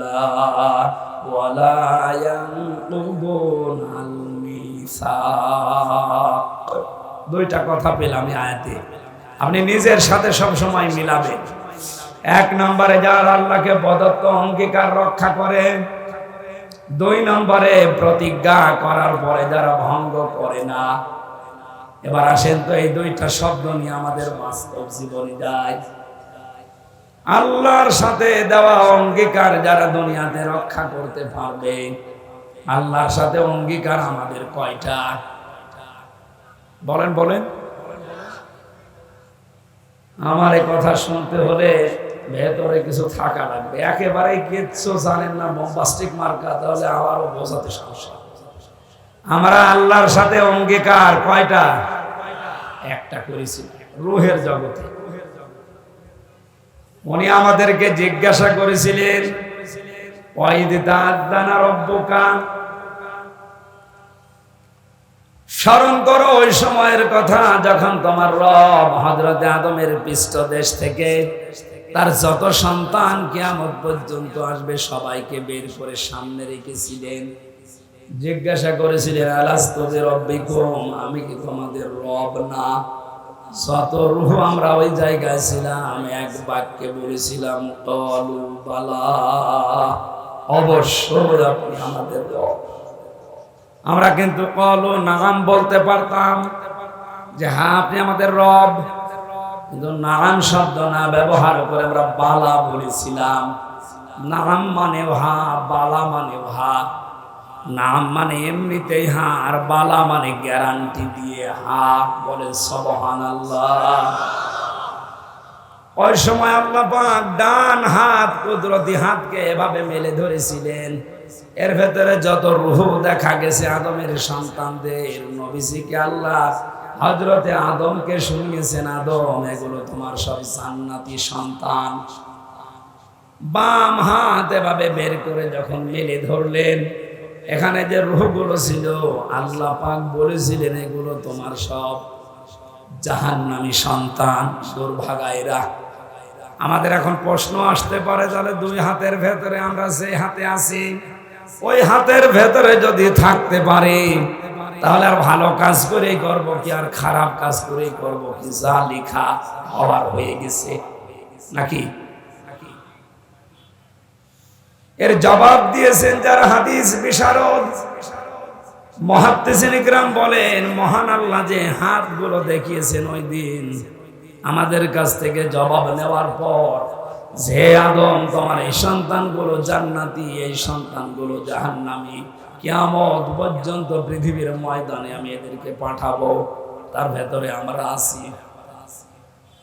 ওয়া লা ইয়ানকুদুনাল মিসাক। দুইটা কথা পেলাম এই আয়াতে, আপনি নিজের সাথে সব সময় মিলাবেন। এক নম্বরে যারা আল্লাহকে প্রদত্ত অঙ্গীকার রক্ষা করে, দুই নম্বরে প্রতিজ্ঞা করার পরে যারা ভঙ্গ করে না। এবার আসেন তো এই দুইটা শব্দ নিয়ে আমাদের বাস্তব জীবনে যায়। আল্লাহর সাথে দেওয়া অঙ্গীকার যারা দুনিয়াতে রক্ষা করতে পারবে, আল্লাহর সাথে অঙ্গীকার আমাদের কয়টা? বলেন বলেন। আমার এই কথা শুনতে হলে ভেতরে কিছু থাকা লাগবে। একেবারেই কিচ্ছু জানেন না, বোম্বাস্টিক মার্কা, তাহলে আবারও বোঝাতে সমস্যা। আমরা আল্লাহর সাথে অঙ্গীকার কয়টা? একটা করেছি রূহের জগতে। উনি আমাদেরকে জিজ্ঞাসা করেছিলেন, ওয়াইদ তাআযানা রাব্বুকা, স্মরণ করো ওই সময়ের কথা যখন তোমার রব হযরত আদমের পৃষ্ঠদেশ থেকে তার যত সন্তান কিয়ামত পর্যন্ত আসবে সবাইকে বের করে সামনে রেখেছিলেন। জিজ্ঞাসা করেছিলেন, আলাস্তু বিরাব্বিকুম, আমি কি তোমাদের রব না? যত রূহ আমরা ওই জায়গায় ছিলাম, এক বাক্যে বলেছিলাম, ক্বালু বালা, অবশ্যই আপনি আমাদের রব। আমরা কিন্তু ক্বালু নাম বলতে পারতাম যে হ্যাঁ আপনি আমাদের রব, কিন্তু নাম শব্দ না ব্যবহার করে আমরা বালা বলেছিলাম। নাম মানে হা, বালা মানে ভা। নাম মানে এমনিতেই হা, আর বালা মানে গ্যারান্টি দিয়ে হা। বলে সুবহানাল্লাহ। ওই সময় আল্লাহ পাক ডান হাত, কুদরতি হাতকে এভাবে মেলে ধরেছিলেন। এর ভেতরে যত রূহ দেখা গেছে আদমের সন্তানদের, নবীজিকে আল্লাহ হযরতে আদমকে শুনিয়েছেন, আদম এগুলো তোমার সব জান্নাতি সন্তান। বাম হাত এভাবে বের করে যখন মেলে ধরলেন, এখানে যে রূহগুলো ছিল আল্লাহ পাক বলেছিলেন এগুলো তোমার সব জাহান্নামী সন্তান, দুর্ভাগাইরা। আমাদের এখন প্রশ্ন আসতে পারে, তাহলে দুই হাতের ভেতরে আমরা যে হাতে আছি, ওই হাতের ভেতরে যদি থাকতে পারি, তাহলে আর ভালো কাজ করেই করবো কি আর খারাপ কাজ করেই করবো কি? যা লেখা হওয়ার হয়ে গেছে নাকি? এর জবাব দিয়েছেন যারা হাদিস বিশারদ, মুহাদ্দিসিন ইকরাম বলেন, মহান আল্লাহ যে হাতগুলো দেখিয়েছেন ওই দিন আমাদের কাছ থেকে জবাব নেওয়ার পর, যে আদম তোমার এই সন্তানগুলো জান্নাতি, এই সন্তানগুলো জাহান্নামী, কিয়ামত পর্যন্ত পৃথিবীর ময়দানে আমি এদেরকে পাঠাবো, তার ভেতরে আমরা আছি।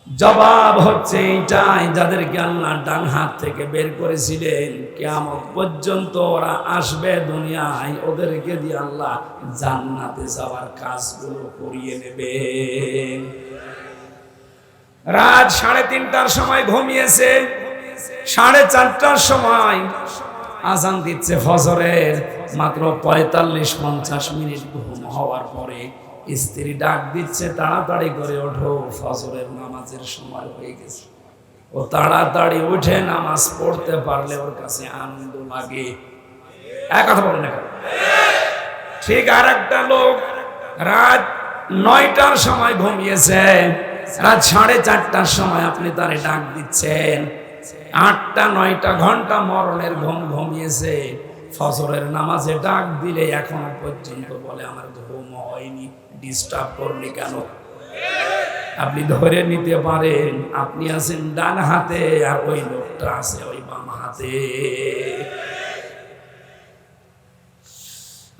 জবাব হচ্ছে এইটাই, যাদেরকে আল্লাহ ডান হাত থেকে বের করেছিলেন, কিয়ামত পর্যন্ত ওরা আসবে দুনিয়ায়, ওদেরকে দিয়ে আল্লাহ জান্নাতে যাওয়ার কাজগুলো করিয়ে নেবে। রাত 3:30টার সময় ঘুমিয়েছে, 4:30টার সময় আজান দিচ্ছে ফজরের, মাত্র 45-50 মিনিট ঘুম হওয়ার পরে স্ত্রী ডাক দিচ্ছে, তাড়াতাড়ি করে ওঠো, ফজরের নামাজের সময় হয়ে গেছে। ও তাড়াতাড়ি উঠে নামাজ পড়তে পারলে ওর কাছে আনন্দ লাগে। এক কথা বলেন না? ঠিক আর একটা লোক রাত 9টার সময় ঘুমিয়েছে, রাত 4:30টার সময় আপনি তারে ডাক দিচ্ছেন, 8টা-9টা ঘন্টা মরণের ঘুম ঘুমিয়েছে, ফজরের নামাজে ডাক দিলে এখনো পর্যন্ত বলে আমার ঘুম হয়নি, ডিস্টার্ব করলি কেন? আপনি ধরে নিতে পারেন আপনি আছেন ডান হাতে আর ওই লোকটা আছে ওই বাম হাতে।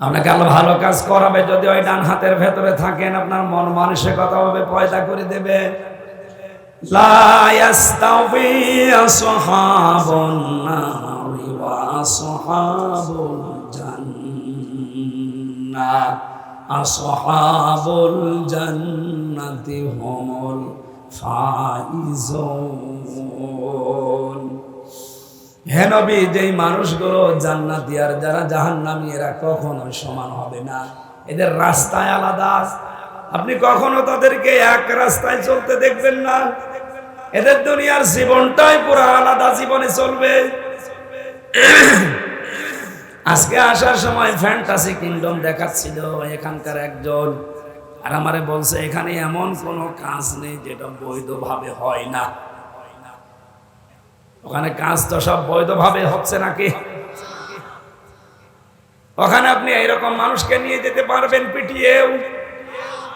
আপনাকে আল্লাহ ভালো কাজ করাবে যদি ওই ডান হাতের ভেতরে থাকেন, আপনার মন মানসিকতা হবে পয়দা করে দেবে। লা ইয়াস্তাউই আসহাবুন নারি ওয়া আসহাবুল জান্নাহ, আসহাবুল জান্নাতি হুমুল ফাইজুন। হে নবী, যেই মানুষগুলো জান্নাতি আর যারা জাহান্নামী এরা কখনো সমান হবে না, এদের রাস্তায় আলাদা। আপনি কখনো তাদেরকে এক রাস্তায় চলতে দেখবেন না, এদের দুনিয়ার জীবনটাই পুরো আলাদা জীবনে চলবে। আজকে আসার সময় ফ্যান্টাসি কিংডম দেখাচ্ছিল এখানকার একজন, আর আমারে বলছে এখানে এমন কোনো কাজ নেই যেটা বৈধভাবে হয় না। ওখানে কাজ তো সব বৈধভাবে হচ্ছে নাকি? ওখানে আপনি এইরকম মানুষকে নিয়ে যেতে পারবেন পিটিয়েও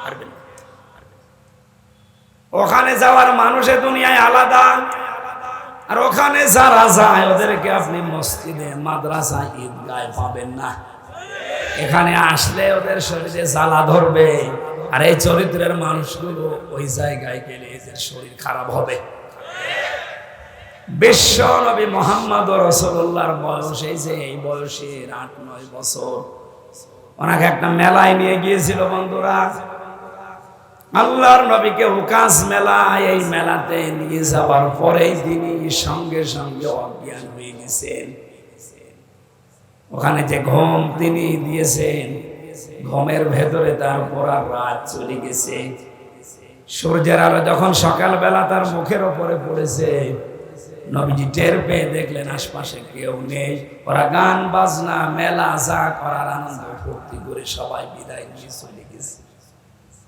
পারবেন। ওখানে যাওয়ার মানুষের দুনিয়ায় আলাদা, আর ওখানে যারা যায় ওদেরকে আপনি মসজিদে, মাদ্রাসা, ঈদগায় পাবেন না। এখানে আসলে ওদের শরীরে জ্বালা ধরবে, আর এই চরিত্রের মানুষগুলো ওই জায়গায় গেলে এদের শরীর খারাপ হবে। বিশ্ব নবী মুহাম্মদ রাসূলুল্লাহর বয়স এই বয়সের 8-9 বছর, ওনাকে একটা মেলায় নিয়ে গিয়েছিল বন্ধুরা। আল্লাহর নবীকে উকাস মেলা, এই মেলাতে নিয়ে যাওয়ার পরেই তিনি সঙ্গে সঙ্গে অজ্ঞান হয়ে গেছেন। ওখানে যে ঘুম তিনি দিয়েছেন, ঘুমের ভেতরে তার পুরা রাত চলে গেছে। সূর্যের আলো যখন সকালবেলা তার মুখের ওপরে পড়েছে, নবীজি টের পেয়ে দেখলেন আশপাশে কেউ নেই। ওরা গান বাজনা, মেলা যা করার আনন্দ ফুর্তি করে সবাই বিদায় নিয়ে চলে গেছে।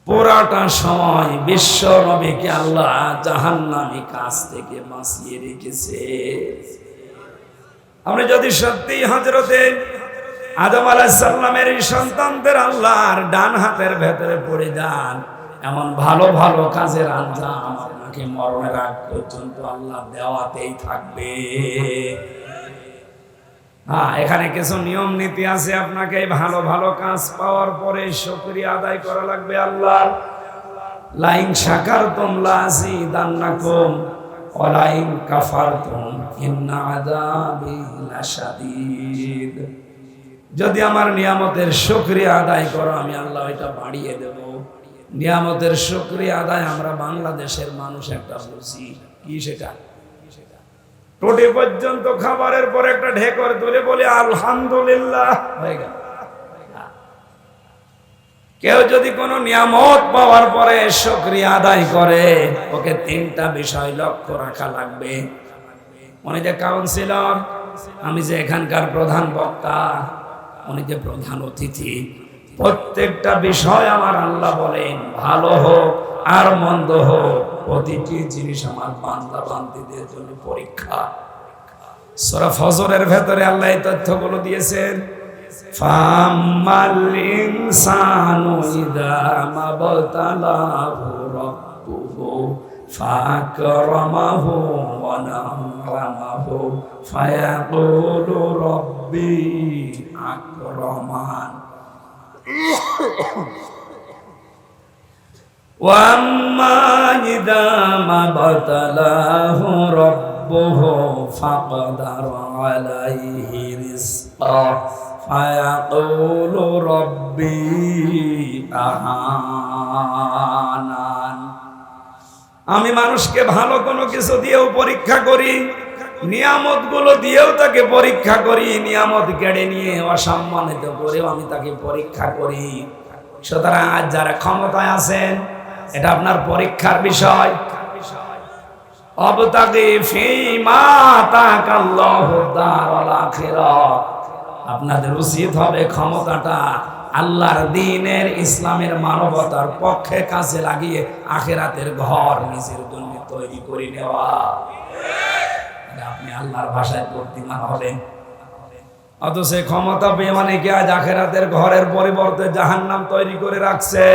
পুরাটা সময় বিশ্ব নবীকে আল্লাহ জাহান্নামী কাজ থেকে বাঁচিয়ে রেখেছে। আপনি যদি সত্যি হযরতে আদম আলাইহিস সালামের সন্তানদের আল্লাহর ডান হাতের ভেতরে পড়ে যান, এমন ভালো ভালো কাজের আঞ্জাম আপনাকে মরণের আগ পর্যন্ত আল্লাহ দেওয়াতেই থাকবে। হ্যাঁ, এখানে কিছু নিয়ম নীতি আছে। আপনাকে ভালো ভালো কাজ পাওয়ার পরে শুকরিয়া আদায় করা লাগবে আল্লাহ। লাইন শাকারতুম লাযিদান্নাকুম ওয়া লাইন কাফারতুম ইন্না আযাবি লাশাদীদ। যদি আমার নিয়ামতের শুকরিয়া আদায় করো, আমি আল্লাহ এটা বাড়িয়ে দেব। নিয়ামতের শুকরিয়া আদায় আমরা বাংলাদেশের মানুষ একটা বুঝি, কি সেটা? টোটে পর্যন্ত খাবারের পর একটা ঢেকর তুলে বলে আলহামদুলিল্লাহ, হয়ে গেল। কেউ যদি কোনো নিয়ামত পাওয়ার পরে শুকরিয়া আদায় করে, ওকে 3টা বিষয় লক্ষ্য রাখা লাগবে। উনি যে কাউন্সিলর, আমি যে এখানকার প্রধান বক্তা, উনি যে প্রধান অতিথি, প্রত্যেকটা বিষয় আমার আল্লাহ বলেন ভালো হোক আর মন্দ হোক, প্রতিটি জিনিস আমার বান্দা বান্দীদের জন্য পরীক্ষা। সূরা ফজরের ভেতরে আল্লাহ এই তথ্যগুলো দিয়েছেন। ফাম্মাল ইনসানু ইযা মাবতালাহু রাব্বুহু ফাকরামাহু ওয়া না'মাহু ফায়াকুলু রাব্বি আকরামান। وَأَمَّا إِذَا مَا ابْتَلَاهُ رَبُّهُ فَقَدَرَ عَلَيْهِ رِزْقَهُ فَيَقُولُ رَبِّي أَهَانَنِ। আমি মানুষকে ভালো কোনো কিছু দিয়েও পরীক্ষা করি, নিয়ামত গুলো দিয়েও তাকে পরীক্ষা করি, নিয়ামত কেড়ে নিয়ে অসম্মানিত করেও আমি তাকে পরীক্ষা করি। সুতরাং আজ যারা ক্ষমতায় আছেন, এটা আপনার পরীক্ষার বিষয়। অবতাগি ফীমা আতাকাল্লাহু দারাল আখিরাহ, আপনাদের উচিত হবে ক্ষমতাটা আল্লাহর দ্বীনের, ইসলামের, মানবতার পক্ষে কাজে লাগিয়ে আখিরাতের ঘর নিজের জন্য তৈরি করে নেওয়া। আপনি আল্লাহর ভাষায় বুদ্ধিমান হবেন। অথচ ক্ষমতা পেয়ে মানে কি আজ আখিরাতের ঘরের পরিবর্তে জাহান্নাম তৈরি করে রাখছে।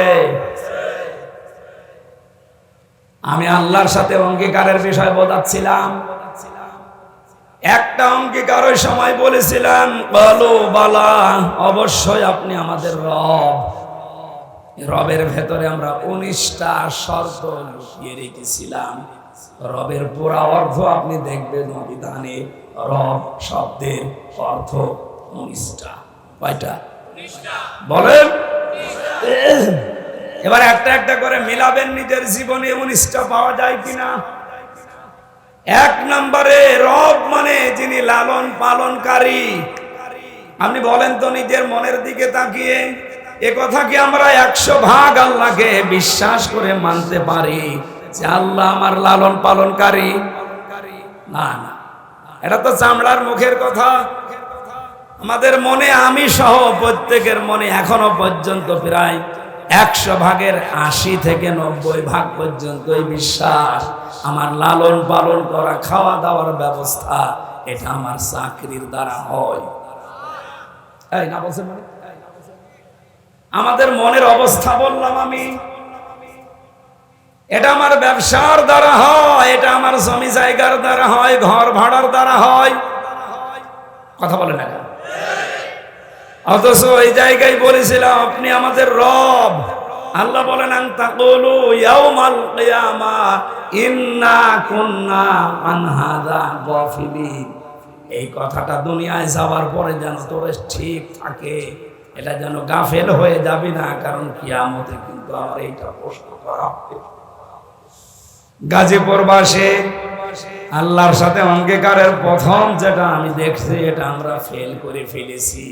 আমি আল্লাহর সাথে অঙ্গীকারের বিষয় বোঝাচ্ছিলাম। একটা অঙ্গীকার ওই সময় বলেছিলাম, বলো বালা, অবশ্যই আপনি আমাদের রব। রবের ভেতরে আমরা 19টা শর্ত লুকিয়ে রেখেছিলাম। রবের পুরা অর্থ আপনি দেখবেন অভিধানে। রব শব্দের অর্থ 19টা। কয়টা? বলেন। এবার একটা একটা করে মিলাবেন নিজের জীবনে 19টা পাওয়া যায় কিনা। 1 নম্বরে রব মানে যিনি লালন পালনকারী। আপনি বলেন তো নিজের মনের দিকে তাকিয়ে, এ কথা কি আমরা 100% আল্লাহকে বিশ্বাস করে মানতে পারি যে আল্লাহ আমার লালন পালনকারী? না না, এটা তো চামড়ার মুখের কথা। আমাদের মনে, আমি সহ প্রত্যেকের মনে এখনো পর্যন্ত প্রায় 100 ভাগের 80 থেকে 90 ভাগ পর্যন্ত এই বিশ্বাস, আমার লালন পালন করা, খাওয়া দাওয়ার ব্যবস্থা, এটা আমার চাকরির দ্বারা হয়। এই না বলছেন মানে আমাদের মনের অবস্থা বললাম আমি। এটা আমার ব্যবসার দ্বারা হয়, এটা আমার জমি জায়গার দ্বারা হয়, ঘর ভাড়ার দ্বারা হয়। কথা বলে না। অথচ এই জায়গায় বলেছিলাম আপনি আমাদের রব। আল্লাহ বলেন, আন তাকুলু ইয়াউমাল কিয়ামাহ ইন্না কুন্না আন হাযা গাফিলিন। এই কথাটা দুনিয়ায় যাওয়ার পরে যেন তোর ঠিক থাকে, এটা যেন গাফেল হয়ে যাবি না, কারণ কিয়ামতে কিন্তু আমার এইটা প্রশ্ন করা হবে। গাজীপুরবাসী আল্লাহর সাথে অঙ্গীকারের প্রথম যেটা আমি দেখছি, এটা আমরা ফেল করে ফেলেছি।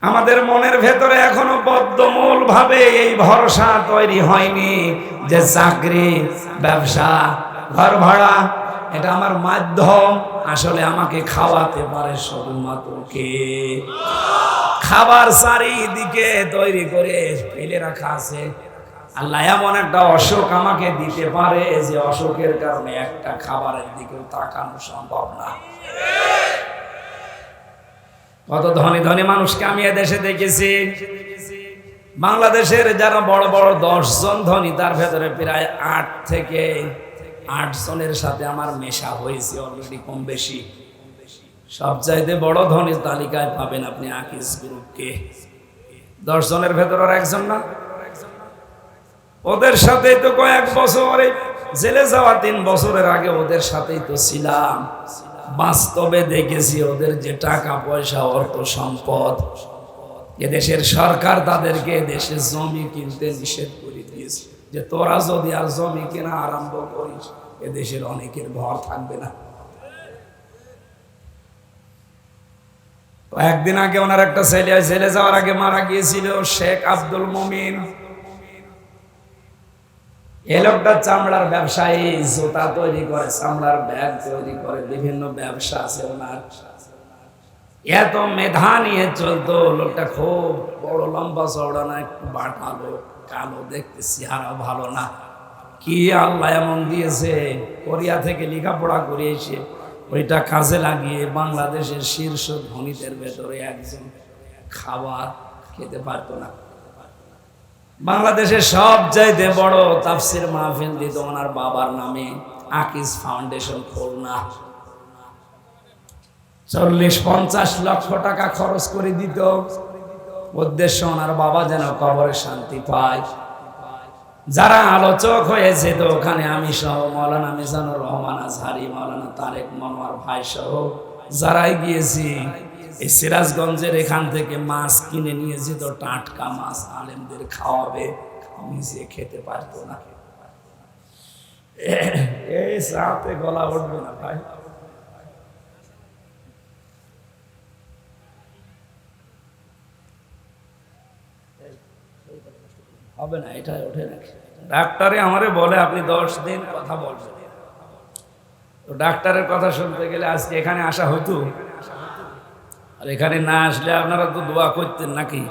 আমাদের মনের ভেতরে এখনো বদ্ধমূল ভাবে এই ভরসা তৈরি হয়নি যে চাকরি, ব্যবসা, ঘর ভাড়া, এটা আমার মাধ্যম। আসলে আমাকে খাওয়াতে পারে শুধুমাত্র কে? খাবার চারিদিকে তৈরি করে ফেলে রাখা আছে। আল্লাহ এমন একটা অসুখ আমাকে দিতে পারে যে অসুখের কারণে একটা খাবারের দিকেও তাকানো সম্ভব না। কত ধনী ধনী মানুষকে আমি এদেশে দেখেছি। বাংলাদেশের যারা বড় বড় 10 জন ধনী, তার ভেতরে প্রায় 8 থেকে 8 জনের সাথে আমার মেশা হয়েছে অলরেডি, কম বেশি। সবচাইতে বড় ধনীর তালিকায় পাবেন আপনি আকিস গ্রুপকে। 10 জনের ভেতর আর একজন না। ওদের সাথে তো কয়েক বছরে জেলে যাওয়া, 3 বছরের আগে ওদের সাথেই তো ছিলাম। বাস্তবে দেখেছি ওদের যে টাকা পয়সা, অর্থ সম্পদ, এদেশের সরকার তাদেরকে দেশে জমি কিনতে নিষেধ করে দিয়েছে, যে তোরা যদি আর জমি কেনা আরম্ভ করিস, এদেশের অনেকের ঘর থাকবে না। একদিন আগে ওনার একটা ছেলে জেলে যাওয়ার আগে মারা গিয়েছিল, শেখ আব্দুল মুমিন। এই লোকটা চামড়ার ব্যবসায়ী, জুতা তৈরি করে, চামড়ার ব্যাগ তৈরি করে, বিভিন্ন ব্যবসা আছে ওনার। এত মেধা নিয়ে চলতো লোকটা, খুব বড় লম্বা চওড়া না, একটু বাটালো, কালো দেখতে, চেহারা ভালো না। কি আল্লাহ এমন দিয়েছে, কোরিয়া থেকে লেখাপড়া করে এসে ওইটা কাজে লাগিয়ে বাংলাদেশের শীর্ষ ধনীদের ভেতরে একজন। খাবার খেতে পারতো না। বাংলাদেশের সবচাইতে বড় তাফসির মাহফিল দিত ওনার বাবার নামে, আকিস ফাউন্ডেশন খুলনা। 40-50 লক্ষ টাকা খরচ করে দিত। উদ্দেশ্য ওনার বাবা যেন কবরে শান্তি পায়। যারা আলোচক হয়েছে তো ওখানে আমি সহ, মৌলানা মিজানুর রহমান আজহারি, মৌলানা তারেক মনোয়ার ভাই সহ যারাই গিয়েছি, এই সিরাজগঞ্জের এখান থেকে মাছ কিনে নিয়ে যেত, টাটকা মাছ, আলেমদের খাওয়াবে, নিজে খেতে পারতো না। এই চাতে গলা উঠবে না ভাই। হবে না, এটা উঠে রাখি। ডাক্তারে আমারে বলে আপনি 10 দিন কথা বলবেন। তো ডাক্তারের কথা শুনতে গেলে আজকে এখানে আসা হতো, আর এখানে না আসলে আপনারা তো দোয়া করতেন নাকি?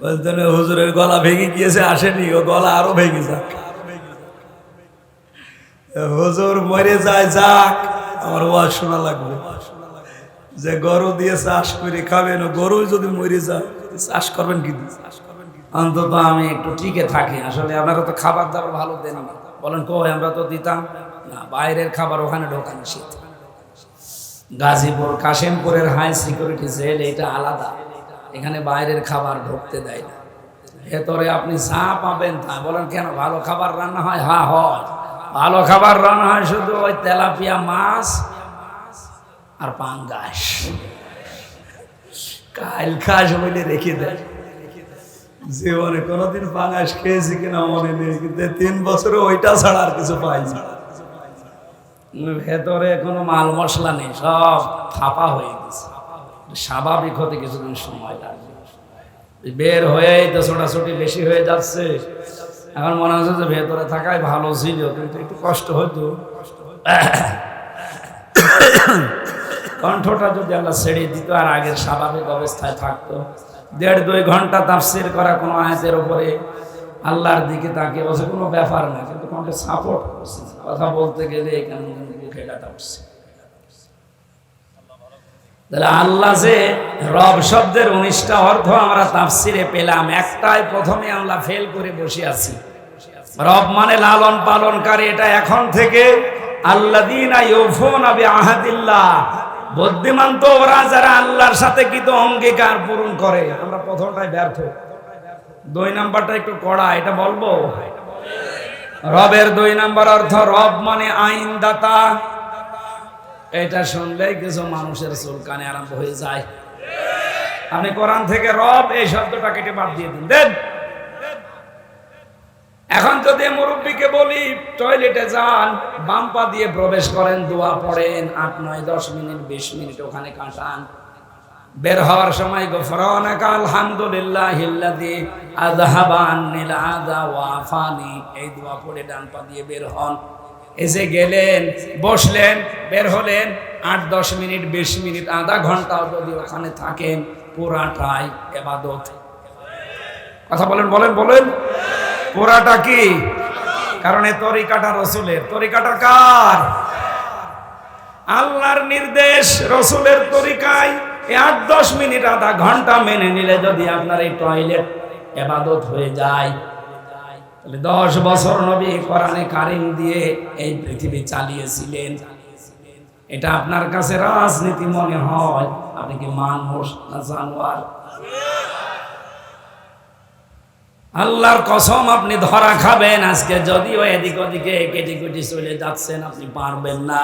বলতেন হুজুরের গলা ভেঙে গিয়েছে, আসেনি, ও গলা আরো ভেঙে যাক, হুজুর মরে যায় যাক, আমার ওয়াজ শোনা লাগবে। যে গরু দিয়ে চাষ করে খাবেন, গরু যদি মরে যায় চাষ করবেন কি? অন্তত আমি একটু টিকে থাকি। আসলে আপনারা তো খাবার দাবার ভালো দেন না, বলেন কই আমরা তো দিতাম না। বাইরের খাবার ওখানে ঢোকা নিষেধ। গাজীপুর কাশিমপুরের হাই সিকিউরিটি জেল এটা আলাদা, এখানে বাইরের খাবার ঢুকতে দেয় না। ভেতরে আপনি যা পাবেন তা। বলেন কেন? ভালো খাবার রান্না হয়? হ্যাঁ হয়, ভালো খাবার রান্না হয়, শুধু ওই তেলাপিয়া মাছ আর পাঙ্গাস। কাল খাস বলে রেখে দেয়। জীবনে কোনোদিন পাঙ্গাস খেয়েছি কিনা মনে নেই, কিন্তু 3 বছরে ওইটা ছাড়া আর কিছু পাইনি। ভেতরে কোনো মাল মশলা নেই, সব ফাঁপা হয়ে গেছে। স্বাভাবিক হতে কিছুদিন সময় লাগবে। বের হয়েই তো ছোটাছুটি বেশি হয়ে যাচ্ছে। এখন মনে হচ্ছে যে ভেতরে থাকাই ভালো ছিল, কিন্তু একটু কষ্ট হতো। কণ্ঠটা যদি আল্লাহ ছেড়ে দিত আর আগের স্বাভাবিক অবস্থায় থাকতো, 1.5-2 ঘন্টা তাফসীর করা কোনো আয়াতের উপরে আল্লাহর দিকে তাকিয়ে বসে কোনো ব্যাপার না, কিন্তু কণ্ঠে সাপোর্ট করছে, কথা বলতে গেলে এখানে মুখে কাটা উঠছে। তাহলে আল্লাহ যে রব শব্দের 19টা অর্থ আমরা তাফসীরে পেলাম, একটাই প্রথমে আমরা ফেল করে বসে আছি। রব মানে লালন পালনকারী। এটা এখন থেকে আল্লাযীনা ইউফুনা বিআহাদিল্লাহ, বুদ্ধিমান তো ওরা যারা আল্লাহর সাথে কৃত অঙ্গীকার পূরণ করে। আমরা প্রথমটাই ব্যর্থ, 2 নাম্বারটা একটু কড়া, এটা বলবো। রবের 2 নাম্বার অর্থ, রব মানে আইনদাতা। এটা শুনলেই কিছু মানুষের চুলকানি আরম্ভ হয়ে যায়। আপনি কোরআন থেকে রব এই শব্দটা কেটে বাদ দিয়ে দিন, দেন। এখন যদি মুরব্বীকে বলি টয়লেটে যান, বাম পা দিয়ে প্রবেশ করেন, দোয়া পড়েন, 8, 9, 10 মিনিট 20 মিনিট ওখানে কাটান, বের হওয়ার সময় গফরানাকা আলহামদুলিল্লাহিল্লাযী আযহাবা আন্নিল আযা ওয়া আফানি, এই দোয়া পড়ে ডান পা দিয়ে বের হন। এসে গেলেন, বসলেন, বের হলেন, 8, 10 মিনিট 20 মিনিট আধা ঘন্টাও যদি ওখানে থাকেন, পুরাটাই ইবাদত। কথা বলেন, বলেন, বলেন, পুরাটা কি? কারণ এই তরিকাটা রাসূলের। তরিকাটা কার? আল্লাহর নির্দেশ, রাসূলের তরিকায় 8-10 মিনিট আধা ঘন্টা মেনে নিলে যদি আপনার এই টয়লেট ইবাদত হয়ে যায়, তাহলে 10 বছর নবী কোরআনে কারীম দিয়ে এই পৃথিবী চালিয়েছিলেন। এটা আপনার কাছে রাজনীতি মনে হয়, আপনি কি মানুষ না জানোয়ার? আল্লাহর কসম আপনি ধরা খাবেন। আজকে যদিও এদিক ওদিকে কেটে কেটে চলে যাচ্ছেন, আপনি পারবেন না।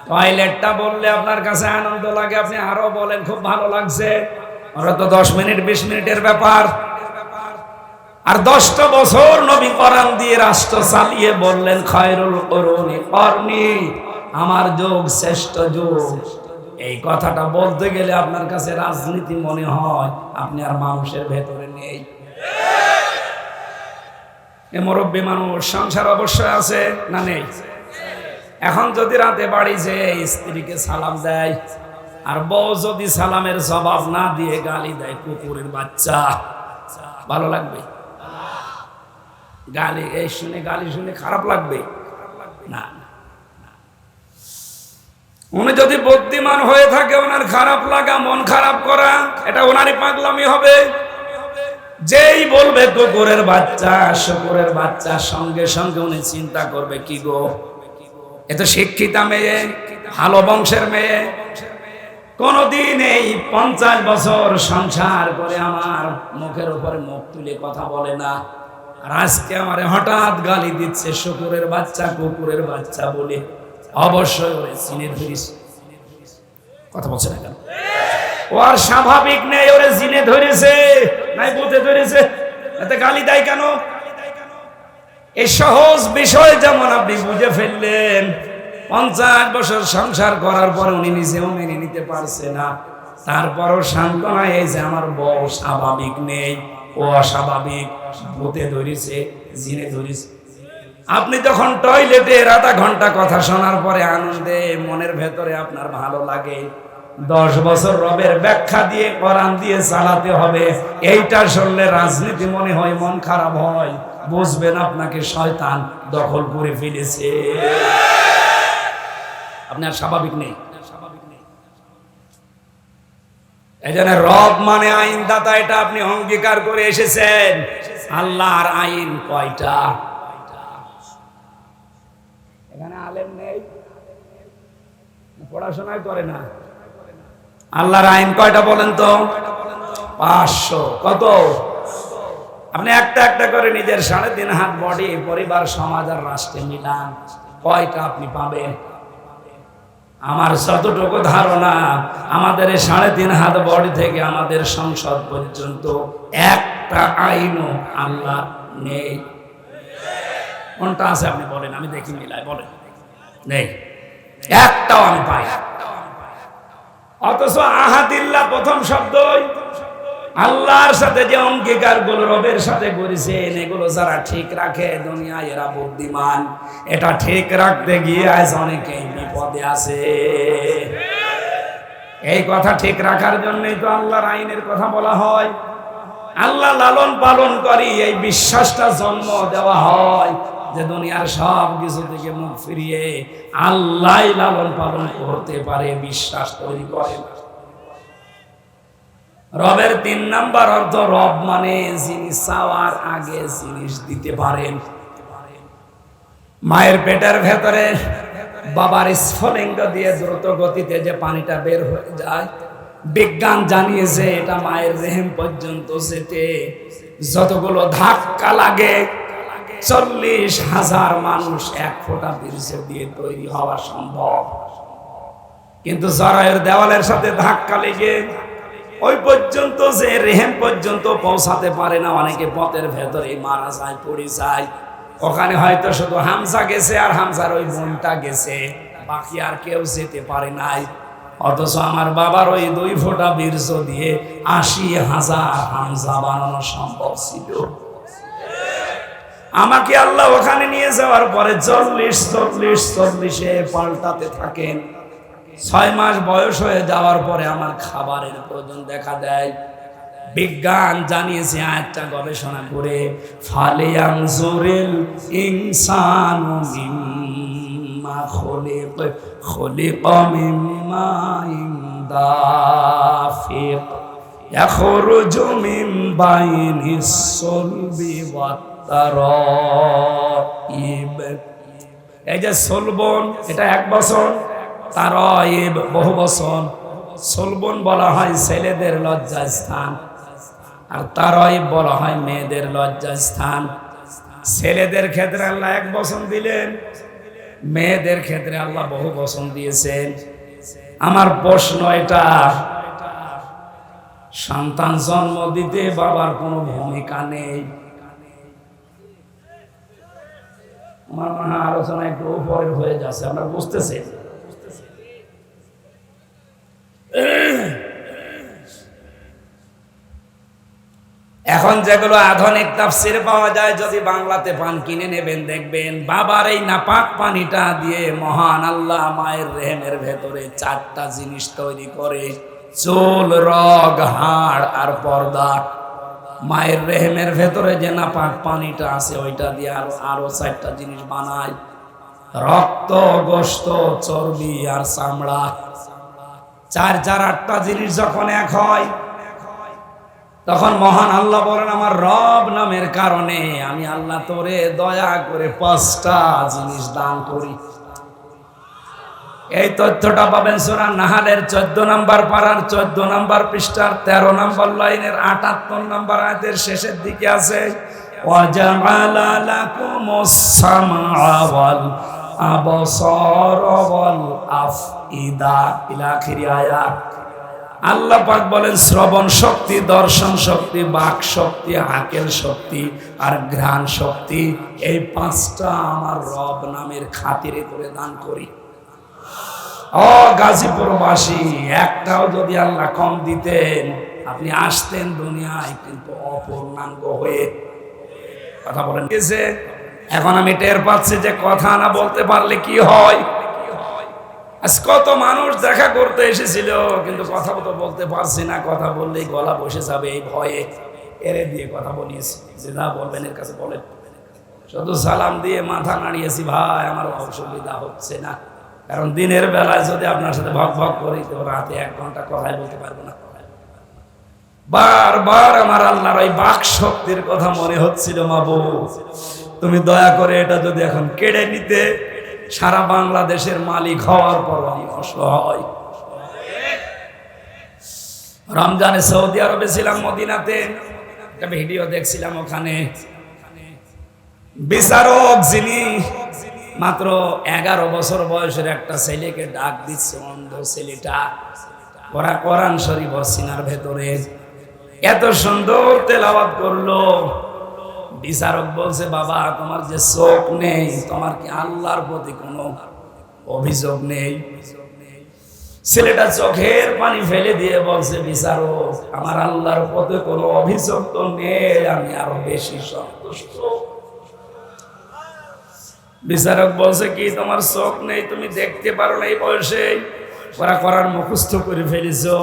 টয়লেটটা বললে আপনার কাছে আনন্দ লাগে, আপনি আরো বলেন খুব ভালো লাগছে। ওরা তো 10 মিনিট 20 মিনিটের ব্যাপার। আর 10টা বছর নবী কোরআন দিয়ে রাষ্ট্র চালিয়ে বললেন, খায়রুল কুরুনি করনি, আমার যুগ শ্রেষ্ঠ যুগ। এই কথাটা বলতে গেলে আপনার কাছে রাজনীতি মনে হয়, আপনি আর মানুষের ভেতরে নেই। এ মুরব্বী মানুষ, সংসার অবশ্যই আছে না নেই? এখন যদি রাতে বাড়ি যে স্ত্রীকে সালাম দেয়, আর বউ যদি সালামের জবাব না দিয়ে গালি দেয়, কুকুরের বাচ্চা, ভালো লাগবে? গালি এই শুনে, গালি শুনে খারাপ লাগবে না? উনি যদি বুদ্ধিমান হয়ে থাকে, ওনার খারাপ লাগা, মন খারাপ করা, এটা ওনারই পাগলামি হবে। যেই বলবে কুকুরের বাচ্চা, শুকুরের বাচ্চা, সঙ্গে সঙ্গে উনি চিন্তা করবে, কি গো, এ তো শিক্ষিতা মেয়ে, ভালো বংশের মেয়ে, কোনদিন এই 50 বছর সংসার করে আমার মুখের উপরে মুখ তুলে কথা বলে না, আর আজকে আমারে হঠাৎ গালি দিচ্ছে শুকুরের বাচ্চা, কুকুরের বাচ্চা বলে। অবশ্যই ওরে চিনে ধরিস। কথা বলছে না কেন? ও আর স্বাভাবিক নেই, ওরে জিনে ধরেছে, নাই বুঝে ধরেছে, এতে গালি দেয় কেন? এই সহজ বিষয় যেমন আপনি বুঝে ফেললেন, 50 বছর সংসার করার পর উনি নিজেও মেনে নিতে পারছে না, তারপরও সান্ত্বনা এই যে আমার বউ স্বাভাবিক নেই, ও অস্বাভাবিক, ভূতে ধরেছে, জিনে ধরেছে। আপনি তখন টয়লেটে আধা ঘন্টা কথা শোনার পরে আনন্দে মনের ভেতরে আপনার ভালো লাগে, 10 বছর রবের ব্যাখ্যা দিয়ে কোরআন দিয়ে চালাতে হবে, এইটা শুনলে রাজনীতি মনে হয়, মন খারাপ হয়, বুঝবেন আপনাকে শয়তান দখল করে ফেলেছে, আপনার স্বাভাবিক নেই। এই জন্য রব মানে আইনদাতা, এটা আপনি অঙ্গীকার করে এসেছেন। আল্লাহর আইন কয়টা? এখানে আলেম নেই, পড়াশোনাই করে না। আল্লাহর আইন কয়টা বলেন তো? 500। কত? আপনি একটা একটা করে নিজের 3.5 হাত বডি, পরিবার, সমাজ আর রাষ্ট্রে মিলান, কয়টা আপনি পাবেন? আমার যতটুকু ধারণা, আমাদের 3.5 হাত বডি থেকে আমাদের সংসদ পর্যন্ত একটা আইনও আল্লাহ নেই। কোনটা আছে আপনি বলেন, আমি দেখি মিলাই, বলেন। নেই, একটাও আমি পাই। অথচ আহাদিল্লাহ প্রথম শব্দই আল্লাহর সাথে যে অঙ্গীকার গুলো রবের সাথে করেছেন, এগুলো যারা ঠিক রাখে দুনিয়ায় এরা বুদ্ধিমান। এটা ঠিক রাখতে গিয়ে আজ অনেকেই বিপদে আছে। এই কথা ঠিক রাখার জন্যই তো আল্লাহর আইনের কথা বলা হয়। আল্লাহ লালন পালন করি, এই বিশ্বাসটা জন্ম দেওয়া হয় যে দুনিয়ার সব কিছু থেকে মুখ ফিরিয়ে আল্লাহ লালন পালন করতে পারে, বিশ্বাস তৈরি করে। রবের 3 নাম্বার অর্থ, রব মানে যিনি চাওয়ার আগে জিনিস দিতে পারেন। মায়ের পেটের ভেতরে বাবার স্ফলিঙ্গ দিয়ে দ্রুত গতিতে যে পানিটা বের হয়ে যায়, বিজ্ঞান জানিয়েছে এটা মায়ের রেহেম পর্যন্ত যেতে যতগুলো ধাক্কা লাগে, 40,000 মানুষ 1 ফোঁটা বীর্য দিয়ে তৈরি হওয়া সম্ভব। কিন্তু জরায়ুর দেওয়ালের সাথে ধাক্কা লেগে ওই পর্যন্ত যে রেহেম পর্যন্ত পৌঁছাতে পারে না, অনেকে পথের ভেতরে মারা যায়, পড়ে যায়। ওখানে হয়তো শুধু হামজা গেছে আর হামজার ওই বোনটা গেছে, বাকি আর কেউ যেতে পারে নাই। অথচ আমার বাবার ওই 2 ফোঁটা বীর্য দিয়ে 80,000 হামজা বানানো সম্ভব ছিল। আমাকে আল্লাহ ওখানে নিয়ে যাওয়ার পরে 40 পাল্টাতে থাকেন। 6 মাস বয়স হয়ে যাওয়ার পরে আমার খাবারের প্রয়োজন দেখা দেয়। বিজ্ঞান জানিয়েছে, আয়াতটা গবেষণা করে, ফালিয়ানজুরিল ইনসানু মিম্মা খুলিকা মিম্মা দাফিক ইয়াখরুজু মিন বাইনিস সুলবি ওয়াত তারাইব। এই যে সলবন, এটা 1 বছর, তারাইব বহু বছর। সলবন বলা হয় ছেলেদের লজ্জাস্থান, আর তারাইব বলা হয় মেয়েদের লজ্জাস্থান। ছেলেদের ক্ষেত্রে আল্লাহ 1 বছর দিলেন, মেয়েদের ক্ষেত্রে আল্লাহ বহু বছর দিয়েছেন। আমার প্রশ্ন এটা, সন্তান জন্ম দিতে বাবার কোনো ভূমিকা নেই? আমার মনে হয় আলোচনা একটু উপরের হয়ে যাচ্ছে, আমরা বুঝতেছি। এখন যেগুলো আধুনিক তাফসীর পাওয়া যায়, যদি বাংলাতে পান কিনে নেবেন, দেখবেন বাবার এই নাপাক পানিটা দিয়ে মহান আল্লাহ মায়ের রেহেমের ভেতরে 4টা জিনিস তৈরি করে, চুল, রগ, হাড় আর পর্দা। মায়ের রেহেমের ভেতরে যে নাপাক পানিটা আছে ওইটা দিয়ে আরো 4টা জিনিস বানায়, রক্ত, গোশত, চর্বি আর চামড়া। 4 8টা জিনিস যখন এক হয়, তখন মহান আল্লাহ বলেন, আমার রব নামের কারণে আমি আল্লাহ তোরে দয়া করে 5টা জিনিস দান করি। এই তথ্যটা পাবেন সূরা নাহালের 14 নম্বর পারার 14 নম্বর পৃষ্ঠার 13 নম্বর লাইনের 78 নম্বর আয়াতের শেষের দিকে আছে, ওয়াজাআলা লাকুমুস সামআ ওয়াল আবসারা ওয়াল আফইদা ইলা আখির আয়াত। আল্লাহ পাক বলেন শ্রবণ শক্তি, দর্শন শক্তি, বাক শক্তি, আকেল শক্তি আর ঘ্রাণ শক্তি, এই পাঁচটা আমার রব নামের খাতিরে করে দান করি। ও গাজীপুরবাসী, একটাও যদি আল্লাহ কম দিতেন আপনি আসতেন দুনিয়ায় কিন্তু অপূর্ণাঙ্গ হয়ে। কথা বলেন গেছে। এখন আমি টের পাচ্ছি যে কথা না বলতে পারলে কি হয়। আজ কত মানুষ দেখা করতে এসেছিল কিন্তু কথা তো বলতে পারছি না, কথা বললেই গলা বসে যাবে এই ভয়ে এরে দিয়ে কথা বলিয়েছি যে যা বলবেন এর কাছে বলেন। শুধু সালাম দিয়ে মাথা নাড়িয়েছি, ভাই আমার অসুবিধা হচ্ছে না, কারণ দিনের বেলায় যদি আপনার সাথে ভক ভক করি তো রাতে 1 ঘন্টা কথাই বলতে পারবো না। বারবার আমার আল্লাহর ওই বাক শক্তির কথা মনে হচ্ছিল, মাবুদ তুমি দয়া করে এটা যদি এখন কেড়ে নিতে, সারা বাংলাদেশের মালিক হওয়ার পর আমি অসহায়। রমজানে সৌদি আরবে ছিলাম, মদিনাতে একটা ভিডিও দেখছিলাম, ওখানে বিচারক যিনি মাত্র 11 বছর বয়সের একটা ছেলেকে ডাক দিচ্ছে, অন্ধ ছেলেটা, ওরা কোরআন শরীফ সিনার ভেতরে এত সুন্দর তেলাওয়াত করলো। বিচারক বলছে, বাবা তোমার যে চোখ নেই, তোমার কি আল্লাহর প্রতি কোনো অভিযোগ নেই? ছেলেটা চোখের পানি ফেলে দিয়ে বলছে, বিচারক আমার আল্লাহর প্রতি কোনো অভিযোগ তো নেই, আমি আরো বেশি সন্তুষ্ট। বিচারক বলছে, কি তোমার চোখ নেই, তুমি দেখতে পারো না এই বয়সে, ওরা করার মুখস্থ করে ফেলেছো,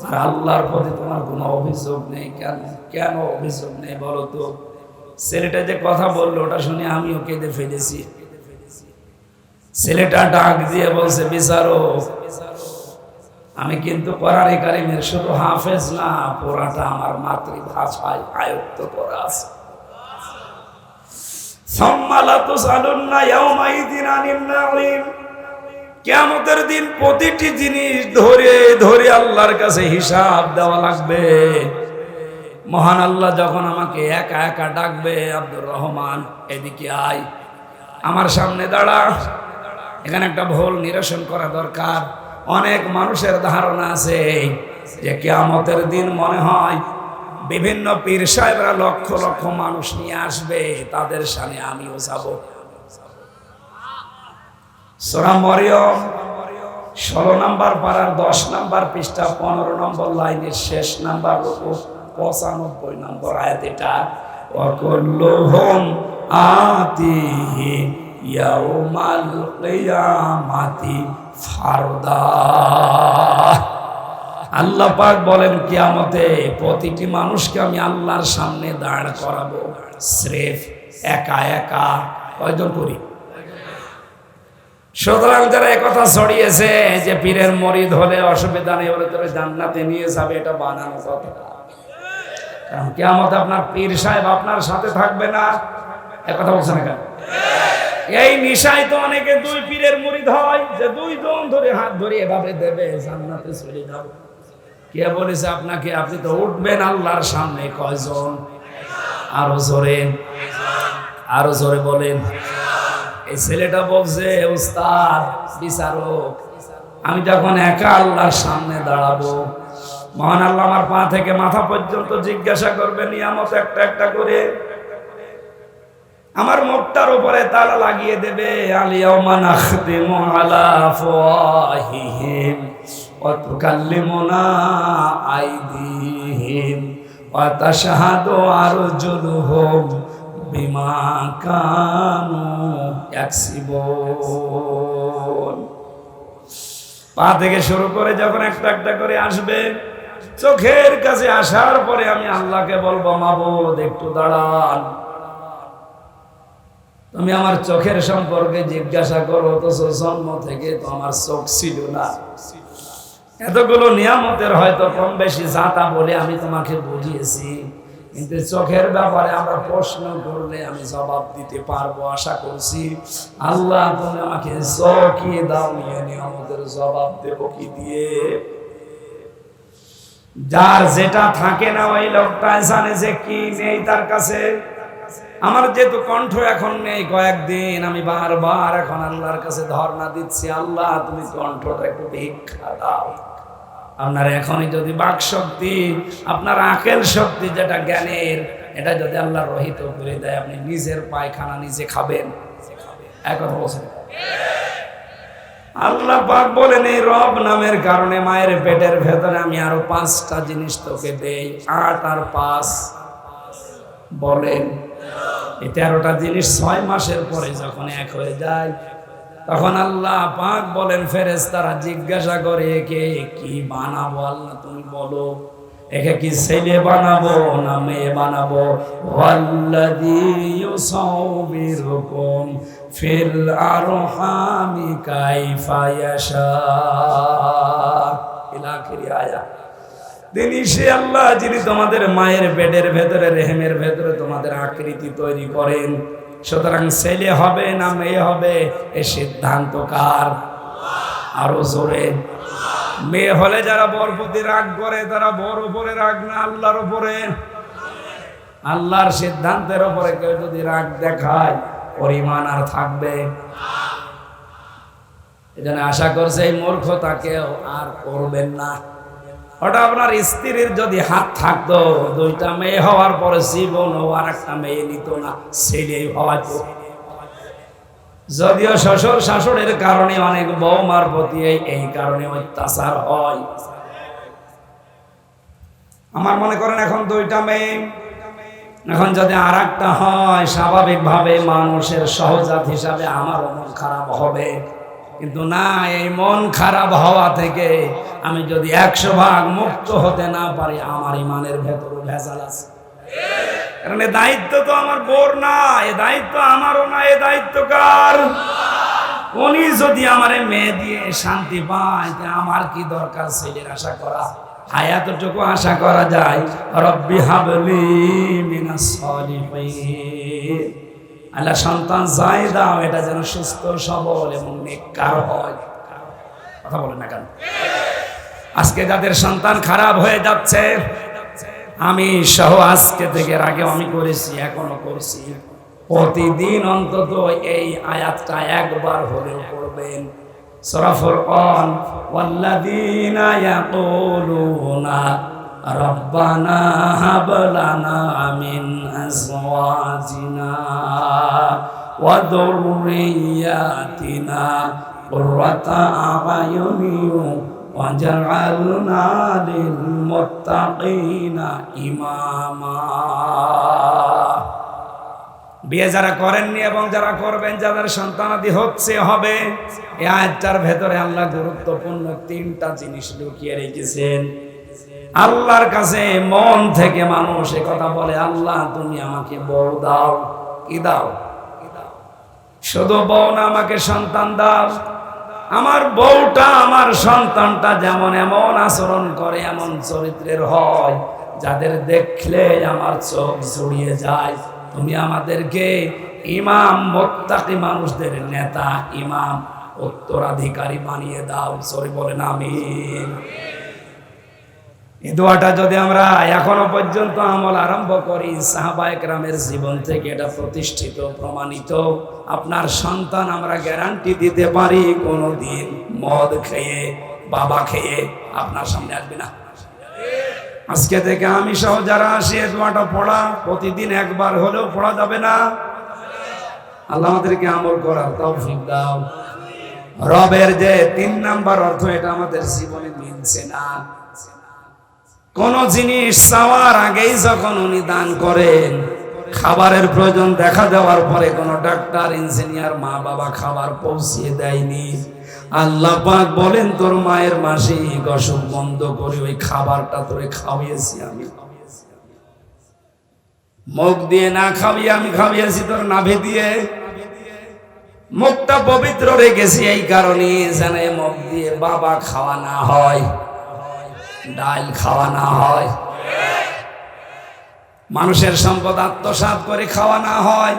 আর আল্লাহর প্রতি তোমার কোনো অভিযোগ নেই? কেন কেন অভিযোগ নেই বলো তো? ছেলেটা যে কথা বললো ওটা শুনে আমিও কেঁদে ফেলেছি। ছেলেটা ডাক দিয়ে বলছে, বিচারক আমি কিন্তু কোরআনে কারিমের শুধু হাফেজ না, পুরাটা আমার মাতৃভাষায় আয়ত্ত করা আছে। কিয়ামতের দিন প্রতিটি জিনিস ধরে ধরে আল্লাহর কাছে হিসাব দেওয়া লাগবে। মহান আল্লাহ যখন আমাকে একা একা ডাকবে, আব্দুর রহমান এদিকে আয়, আমার সামনে দাঁড়া, এখানে একটা ভুল নিরসন করা দরকার। অনেক মানুষের ধারণা আছে যে কিয়ামতের দিন মনে হয় বিভিন্ন পীর সাহেবরা লক্ষ লক্ষ মানুষ নিয়ে আসবে, তাদের সামনে আমিও যাব। সূরা মরিয়ম 16 নম্বর পারার 10 নম্বর পৃষ্ঠা 15 নম্বর লাইনের শেষ নাম্বার 95 নম্বর আয়াত এটা, ওয়াকুল্লুহুম আতিহি ইয়াউমাল কিয়ামাতি ফারদা। আল্লাহ পাক বলেন কিয়ামতে প্রতিটি মানুষকে আমি আল্লাহর সামনে দাঁড় করাবো, স্রেফ একা একা। কয়জন করি? সুতরাং যারা একথা ছড়িয়েছে যে পীরের মরিদ হলে অসুবিধা নেই, ওরা তোরে জান্নাতে নিয়ে যাবে, এটা বানানো কথা। কারণ কিয়ামতে আপনার পীর সাহেব আপনার সাথে থাকবে না, একথা বলছেন না কেন? এই নিশায় তো অনেকে 2 পীরের মুরিদ হয়, যে 2 জন ধরে হাত ধরে এভাবে দেবে, জান্নাতে চলে যাবে। কে বলেছে আপনাকে? আপনি তো উঠবেন আল্লাহর সামনে কয়জন? আরো জোরে, আরো জোরে বলেন। এই ছেলেটা বলছে, উস্তাদ বিচারক আমি যখন একা আল্লাহর সামনে দাঁড়াবো, মহান আল্লাহ আমার পা থেকে মাথা পর্যন্ত জিজ্ঞাসা করবে নিয়ামত একটা একটা করে, আমার মুখটার উপরে তালা লাগিয়ে দেবে। আলিয়াউমা নাখতিমু আলা আফওয়াহিহিম ওয়া তুকাল্লিমুনা আইদিহিম ওয়া তাশহাদু আরজুলুহুম বিমা কানু ইয়াকসিবুন। পা থেকে শুরু করে যখন একটা একটা করে আসবে, চোখের কাছে আসার পরে আমি আল্লাহকে বলবো, মাবুদ একটু দাঁড়ান, তুমি আমার চোখের সম্পর্কে জিজ্ঞাসা করো, অথচ জন্ম থেকে তো আমার চোখ ছিল না। এতগুলো নিয়ামতের হয়তো কম বেশি জাতা বলে আমি তোমাকে বুঝিয়েছি, কিন্তু চোখের ব্যাপারে আমরা প্রশ্ন করলে আমি জবাব দিতে পারবো আশা করছি। আল্লাহ তুমি আমাকে চোখই দাও, নিয়ে নিয়ামতের জবাব দেবো কি দিয়ে? যার যেটা থাকে না ওই লোকটা জানে যে কি নেই তার কাছে। আমার যেহেতু কণ্ঠ এখন নেই, কয়েকদিন আমি বারবার এখন আল্লাহর কাছে ধর্ণা দিচ্ছি, আল্লাহ তুমি কণ্ঠটা একটু ভিক্ষা দাও। আপনার এখনই যদি বাক শক্তি, আপনার আকেল শক্তি যেটা জ্ঞানের, এটা যদি আল্লাহ রহিত করে দেয়, আপনি নিজের পায়খানা নিজে খাবেন। এক কথা বলছেন। আল্লাহ পাক বলেন এই রব নামের কারণে মায়ের পেটের ভেতরে আমি আরো 5টা জিনিস তোকে দেই। 8 আর 5 বলেন, এই 13টা জিনিস 6 মাসের পরে যখন এক হয়ে যায়, তখন আল্লাহ পাক বলেন ফেরেশতারা জিজ্ঞাসা করে একে কি বানাবো? আল্লাহ তুমি বলো, একে কি ছেলে বানাবো না মেয়ে বানাবো? ওয়াল্লাযী ইউসাউবিরুকুম ফিল আরহামি কাইফা ইয়াশা ইলা আখির আয়াত। তিনি সে আল্লাহ যিনি তোমাদের মায়ের পেটের ভেতরে, রেহেমের ভেতরে তোমাদের আকৃতি তৈরি করেন। সুতরাং ছেলে হবে না মেয়ে হবে এ সিদ্ধান্ত কার? আরো জোরে। মেয়ে হলে যারা বর প্রতি রাগ করে তারা বর উপরে রাগ না আল্লাহর উপরে। আল্লাহর সিদ্ধান্তের উপরে কেউ যদি রাগ দেখায় পরিমাণ আর থাকবে? এজন্য আশা করছে এই মূর্খতাকেও আর করবেন না। ওটা আপনার স্ত্রীর যদি হাত থাকতো, 2টা মেয়ে হওয়ার পরে জীবন ও আর একটা মেয়ে নিত না, ছেলেই হওয়াতো। যদিও শ্বশুর শাশুড়ির কারণে অনেক বৌমার প্রতি এই কারণে অত্যাচার হয়। আমার মনে করেন এখন 2টা মেয়ে, এখন যদি আর একটা হয়, স্বাভাবিকভাবে মানুষের সহজাত হিসাবে আমারও মন খারাপ হবে। কিন্তু না, এই মন খারাপ হওয়া থেকে আমি যদি 100 ভাগ মুক্ত হতে না পারি, আমার ইমানের ভেতরে ভেজাল আছে। কারণ এ দায়িত্ব তো আমার বোর না, এ দায়িত্ব আমারও না, এ দায়িত্ব কার? উনি যদি আমার মেয়ে দিয়ে শান্তি পায়, আমার কি দরকার ছেলের আশা করা? এতটুকু আশা করা যায়, রব্বি হাবলি মিনাস সালিহিন, আল্লাহ সন্তান চাই দাও, এটা যেন সুস্থ সবল এবং নেককার হয়। কথা বলেন না কেন? আজকে যাদের সন্তান খারাপ হয়ে যাচ্ছে, আমি সহ আজকে থেকে, আগে আমি করেছি এখনো করছি, প্রতিদিন অন্তত এই আয়াতটা একবার হলেও পড়বেন। সূরা ফুরকান, ওয়াল্লাযীনা ইয়াকুলুনা রব্বানা হাব লানা মিন আজওয়াজিনা ওয়া যুররিয়াতিনা কুররাতা আ'য়ুনিন ওয়াজআলনা লিল মুত্তাকিনা ইমামা। বিয়ে যারা করেননি এবং যারা করবেন, যাদের সন্তানাদি হচ্ছে হবে, এই আয়াতটার ভেতরে আল্লাহ গুরুত্বপূর্ণ 3টা জিনিস লুকিয়ে রেখেছেন। আল্লাহর কাছে মন থেকে মানুষ এ কথা বলে, আল্লাহ তুমি আমাকে বউ দাও। কি দাও? শুধু বউ না, আমাকে সন্তান দাও। আমার বউটা, আমার সন্তানটা যেমন এমন আচরণ করে, এমন চরিত্রের হয়, যাদের দেখলে আমার চোখ জুড়িয়ে যায়, তুমি আমাদেরকে ইমাম মুত্তাকি মানুষদের নেতা, ইমাম উত্তরাধিকারী বানিয়ে দাও। সরি বলেন আমিন। এই দোয়াটা যদি আমরা এখনো পর্যন্ত আমল আরম্ভ করি, সাহাবায়ে কেরামের জীবন থেকে এটা প্রতিষ্ঠিত, প্রমাণিত। আপনার সন্তান আমরা গ্যারান্টি দিতে পারি কোনোদিন মদ খেয়ে, বাবা খেয়ে আপনার সামনে আসবে না। আজকে থেকে আমি সহ যারা আসি, এই দোয়াটা পড়া প্রতিদিন একবার হলেও পড়া যাবে না? আল্লাহ আমাদেরকে আমল করার তৌফিক দাও। রবের যে 3 নাম্বার অর্থ, এটা আমাদের জীবনে মিলছে না। কোন জিনিস চাওয়ার আগেই যখন উনি দান করেন, খাবারের প্রয়োজন দেখা দেওয়ার পরে কোন ডাক্তার, ইঞ্জিনিয়ার, মা বাবা খাবার পৌঁছিয়ে দেয়নি। আল্লাহ পাক বলেন তোর মায়ের মাসিক অসুখ বন্ধ করে ওই খাবারটা তোরে খাওয়িয়েছি আমি। মুখ দিয়ে না খাওয়িয়ে আমি খাওয়িয়েছি তোর নাভি দিয়ে। মুখটা পবিত্র রেখেছি এই কারণে যেন মুখ দিয়ে বাবা খাওয়া না হয়, ডাল খাওয়া না হয়, মানুষের সম্পদ আত্মসাৎ করে খাওয়া না হয়।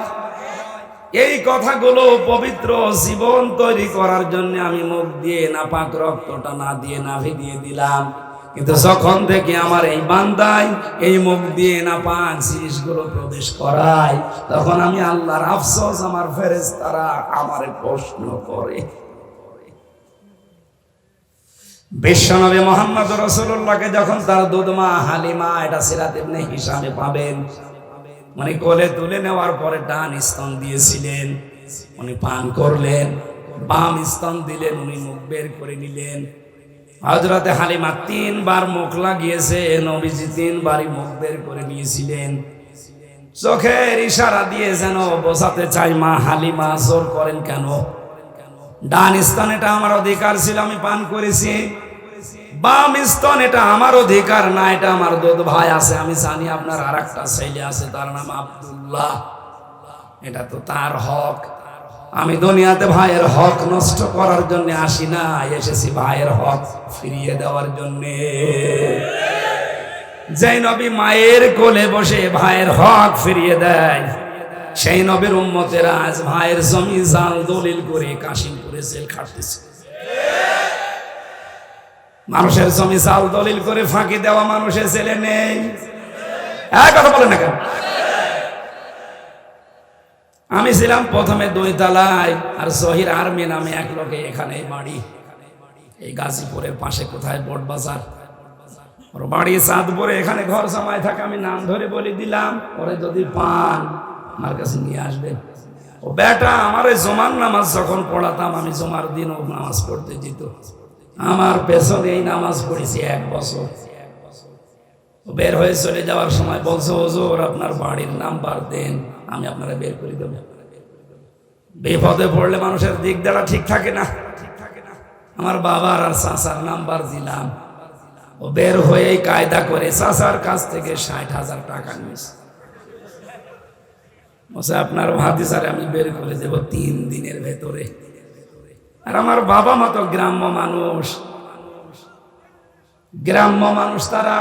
এই কথাগুলো পবিত্র জীবন তৈরি করার জন্য আমি মুখ দিয়ে নাপাক রক্তটা না দিয়ে নাভি দিয়ে দিলাম। কিন্তু যখন থেকে আমার এই বান্দায় এই মুখ দিয়ে নাপাক জিনিসগুলো প্রবেশ করায়, তখন আমি আল্লাহর আফসোস, আমার ফেরেশতারা আমারে প্রশ্ন করে, বিশ্বনবী মুহাম্মদ রাসূলুল্লাহকে যখন তার দুধমা হালিমা, এটা সিরাত ইবনে হিশামে পাবেন, মানে কোলে তুলে নেওয়ার পরে ডান স্তন দিয়েছিলেন, উনি পান করলেন, বাম স্তন দিলেন, উনি মুখ বের করে নিলেন। হযরতে হালিমা 3 বার মুখ লাগিয়েছে, নবীজি 3 বারই মুখ বের করে নিয়েছিলেন। চোখের ইশারা দিয়ে যেন বোঝাতে চাই, মা হালিমা জোর করেন কেন? ডান স্তন এটা আমার অধিকার ছিল, আমি পান করেছি। বাম স্তন এটা আমার অধিকার না, এটা আমার দুধ ভাই আছে। আমি জানি আপনার আর একটা ছেলে আছে, তার নাম আব্দুল্লাহ, এটা তো তার হক। আমি দুনিয়াতে ভাইয়ের হক নষ্ট করার জন্য আসি না, এসেছি ভাইয়ের হক ফিরিয়ে দেওয়ার জন্য। যে নবী মায়ের কোলে বসে ভাইয়ের হক ফিরিয়ে দেয়, সেই নবীর উম্মতেরা আজ ভাইয়ের জমি জাল দলিল করে কাশিমপুরে জেল খাটতেছে। মানুষের জমি জাল দলিল করে ফাঁকি দেওয়া মানুষের ছেলে নেই, কথা বলে না কেন? আমি ছিলাম প্রথমে 2 তলায়, আর জহির আর্মি নামে এক লোকে এখানে বাড়ি, এই গাজীপুরের পাশে কোথায় বোট বাজার, ওর বাড়ি চাঁদপুরে, এখানে ঘর জামায় থাকে। আমি নাম ধরে বলে দিলাম, ওরে যদি পান আমার কাছে নিয়ে আসবেন। ও বেটা, আমার ওই জমার নামাজ যখন পড়াতাম, আমি জমার দিন ও নামাজ পড়তে যেত, আমার পেছনে এই নামাজ পড়েছি 1 বছর। বের হয়ে চলে যাওয়ার সময় বলছে, হুজুর আপনার বাড়ির নাম্বার দেন, আমি আপনারা বের করে দেব। বিপদে পড়লে মানুষের দিক দ্বারা ঠিক থাকে না। আমার বাবার আর চাচার নাম্বার দিলাম, ও বের হয়ে কায়দা করে চাচার কাছ থেকে 60,000 টাকা নিয়েছে। বলছে আপনার ভাতিজারে আমি বের করে দেব 3 দিনের ভেতরে। আর আমার বাবা মতো গ্রাম্য মানুষ, গ্রাম্য মানুষ, তারা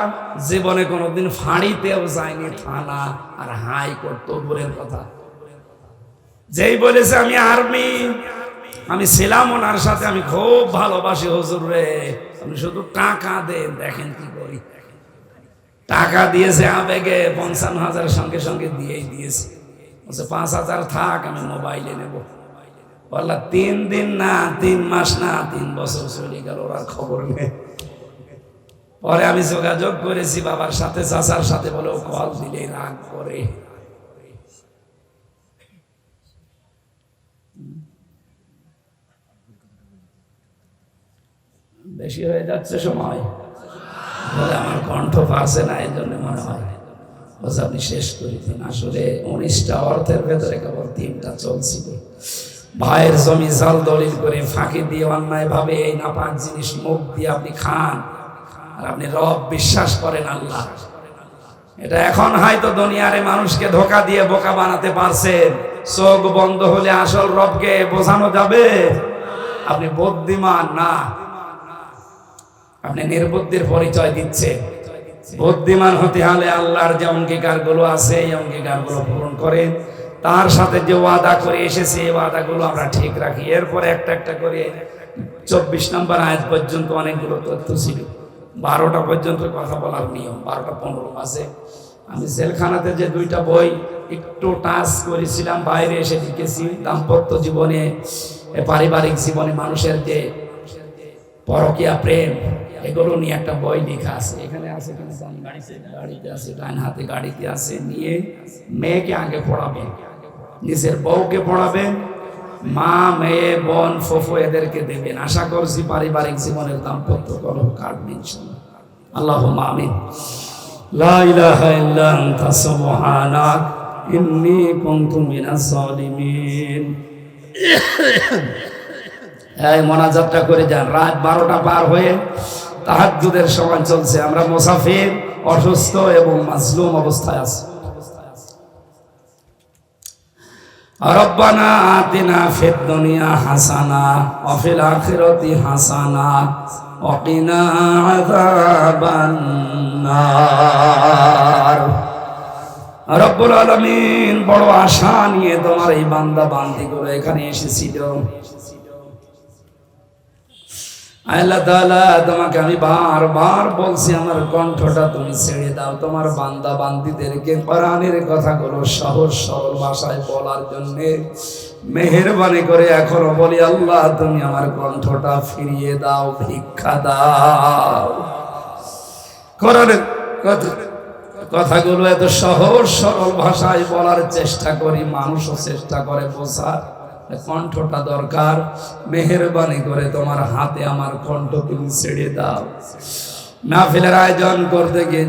জীবনে কোনোদিন ফাঁড়িতেও যায়নি, থানা আর হাইকোর্ট তো দূরের কথা। যেই বলেছে আমি আর্মি, আমি ছিলাম ওনার সাথে, আমি খুব ভালোবাসি হুজুর রে, আপনি শুধু টাকা দেন, দেখেন কি করি। টাকা দিয়েছে আবেগে, 55,000 সঙ্গে সঙ্গে দিয়েই দিয়েছে। বলছে 5,000 থাক, আমি মোবাইলে নেব। বললা 3 দিন না, 3 মাস না, 3 বছর চলে গেল, ওরা খবর নেই। পরে আমি যোগাযোগ করেছি বাবার সাথে, চাচার সাথে, বলে ও কল দিলেই রাগ করে। বেশি হয়ে যাচ্ছে সময়, বলে আমার কণ্ঠ পারছে না, এই জন্য মনে হয়। বলছে আপনি শেষ করে দিন। আসলে 19টা অর্থের ভেতরে কেবল 3টা চলছিল। ভাইয়ের জমি জাল দলিল করে ফাঁকি দিয়ে অন্যায় ভাবে এই নাপাক জিনিস মুখ দিয়ে আপনি খান, আর আপনি রব বিশ্বাস করেন আল্লাহ। এটা এখন হয়তো দুনিয়ারে মানুষকে ধোকা দিয়ে বোকা বানাতে পারছেন, চোখ বন্ধ হলে আসল রবকে বোঝানো যাবে? আপনি বুদ্ধিমান না, আপনি নির্বুদ্ধির পরিচয় দিচ্ছে। বুদ্ধিমান হতে হলে আল্লাহর যে অঙ্গীকার গুলো আছে, এই অঙ্গীকার গুলো পূরণ করে, তার সাথে যে ওয়াদা করে এসেছে, এই ওয়াদা গুলো আমরা ঠিক রাখি। এরপরে একটা একটা করে 24 নম্বর আয়াত পর্যন্ত অনেকগুলো তথ্য ছিল। 12টা পর্যন্ত কথা বলার নিয়ম, 12টা 15 আছে। আমি জেলখানাতে যে 2টা বই একটু টাচ করেছিলাম, বাইরে এসে লিখেছি। দাম্পত্য জীবনে, পারিবারিক জীবনে মানুষের যে পরকীয়া প্রেম, এগুলো নিয়ে একটা বই লেখা আছে। এখানে আছে কিনা জানি, গাড়িতে আছে, ডান হাতে গাড়িতে আছে। নিয়ে মেয়েকে আগে পড়াবেন, নিজের বউকে পড়াবেন, মা, মেয়ে, বোন, ফুফু এদেরকে দেবেন। আশা করছি পারিবারিক জীবনের দাম্পত্য কলহ কাটবে ইনশাআল্লাহ। আল্লাহুম্মা আমিন। লা ইলাহা ইল্লা আনতা সুবহানাক ইন্নী কুনতু মিনাজ জালিমিন। এই মোনাজাতটা করে যান। রাত 12টা পার হয়ে তাহাজ্জুদের সময় চলছে। আমরা মুসাফির, অসুস্থ এবং মাজলুম অবস্থায় আছি। রব্বানা আতিনা ফিদ দুনিয়া হাসানা ওয়া ফিল আখিরাতি হাসানা ওয়া কিনা আযাবান নার। রব্বুল আলামিন বড় আশা নিয়ে তোমার এই বান্দা বান্দিগুলো এখানে এসেছিল। আল্লাহ তাআলা তোমাকে আমি বারবার বলছি আমার কণ্ঠটা তুমি ছেড়ে দাও, তোমার বান্দা বান্দীদেরকে কোরআনের কথাগুলো সহজ সরল ভাষায় বলার জন্য মেহেরবানি করে এখনো বলি, আল্লাহ তুমি আমার কণ্ঠটা ফিরিয়ে দাও, ভিক্ষা দাও। কোরআনের কথাগুলো এত সহজ সরল ভাষায় বলার চেষ্টা করি, মানুষও চেষ্টা করে বোঝার, কণ্ঠটা দরকার। মেহেরবানি করে তোমার হাতে আমার কণ্ঠ তুমি ছেড়ে দাও। মাহফিলের আয়োজন করতে গিয়ে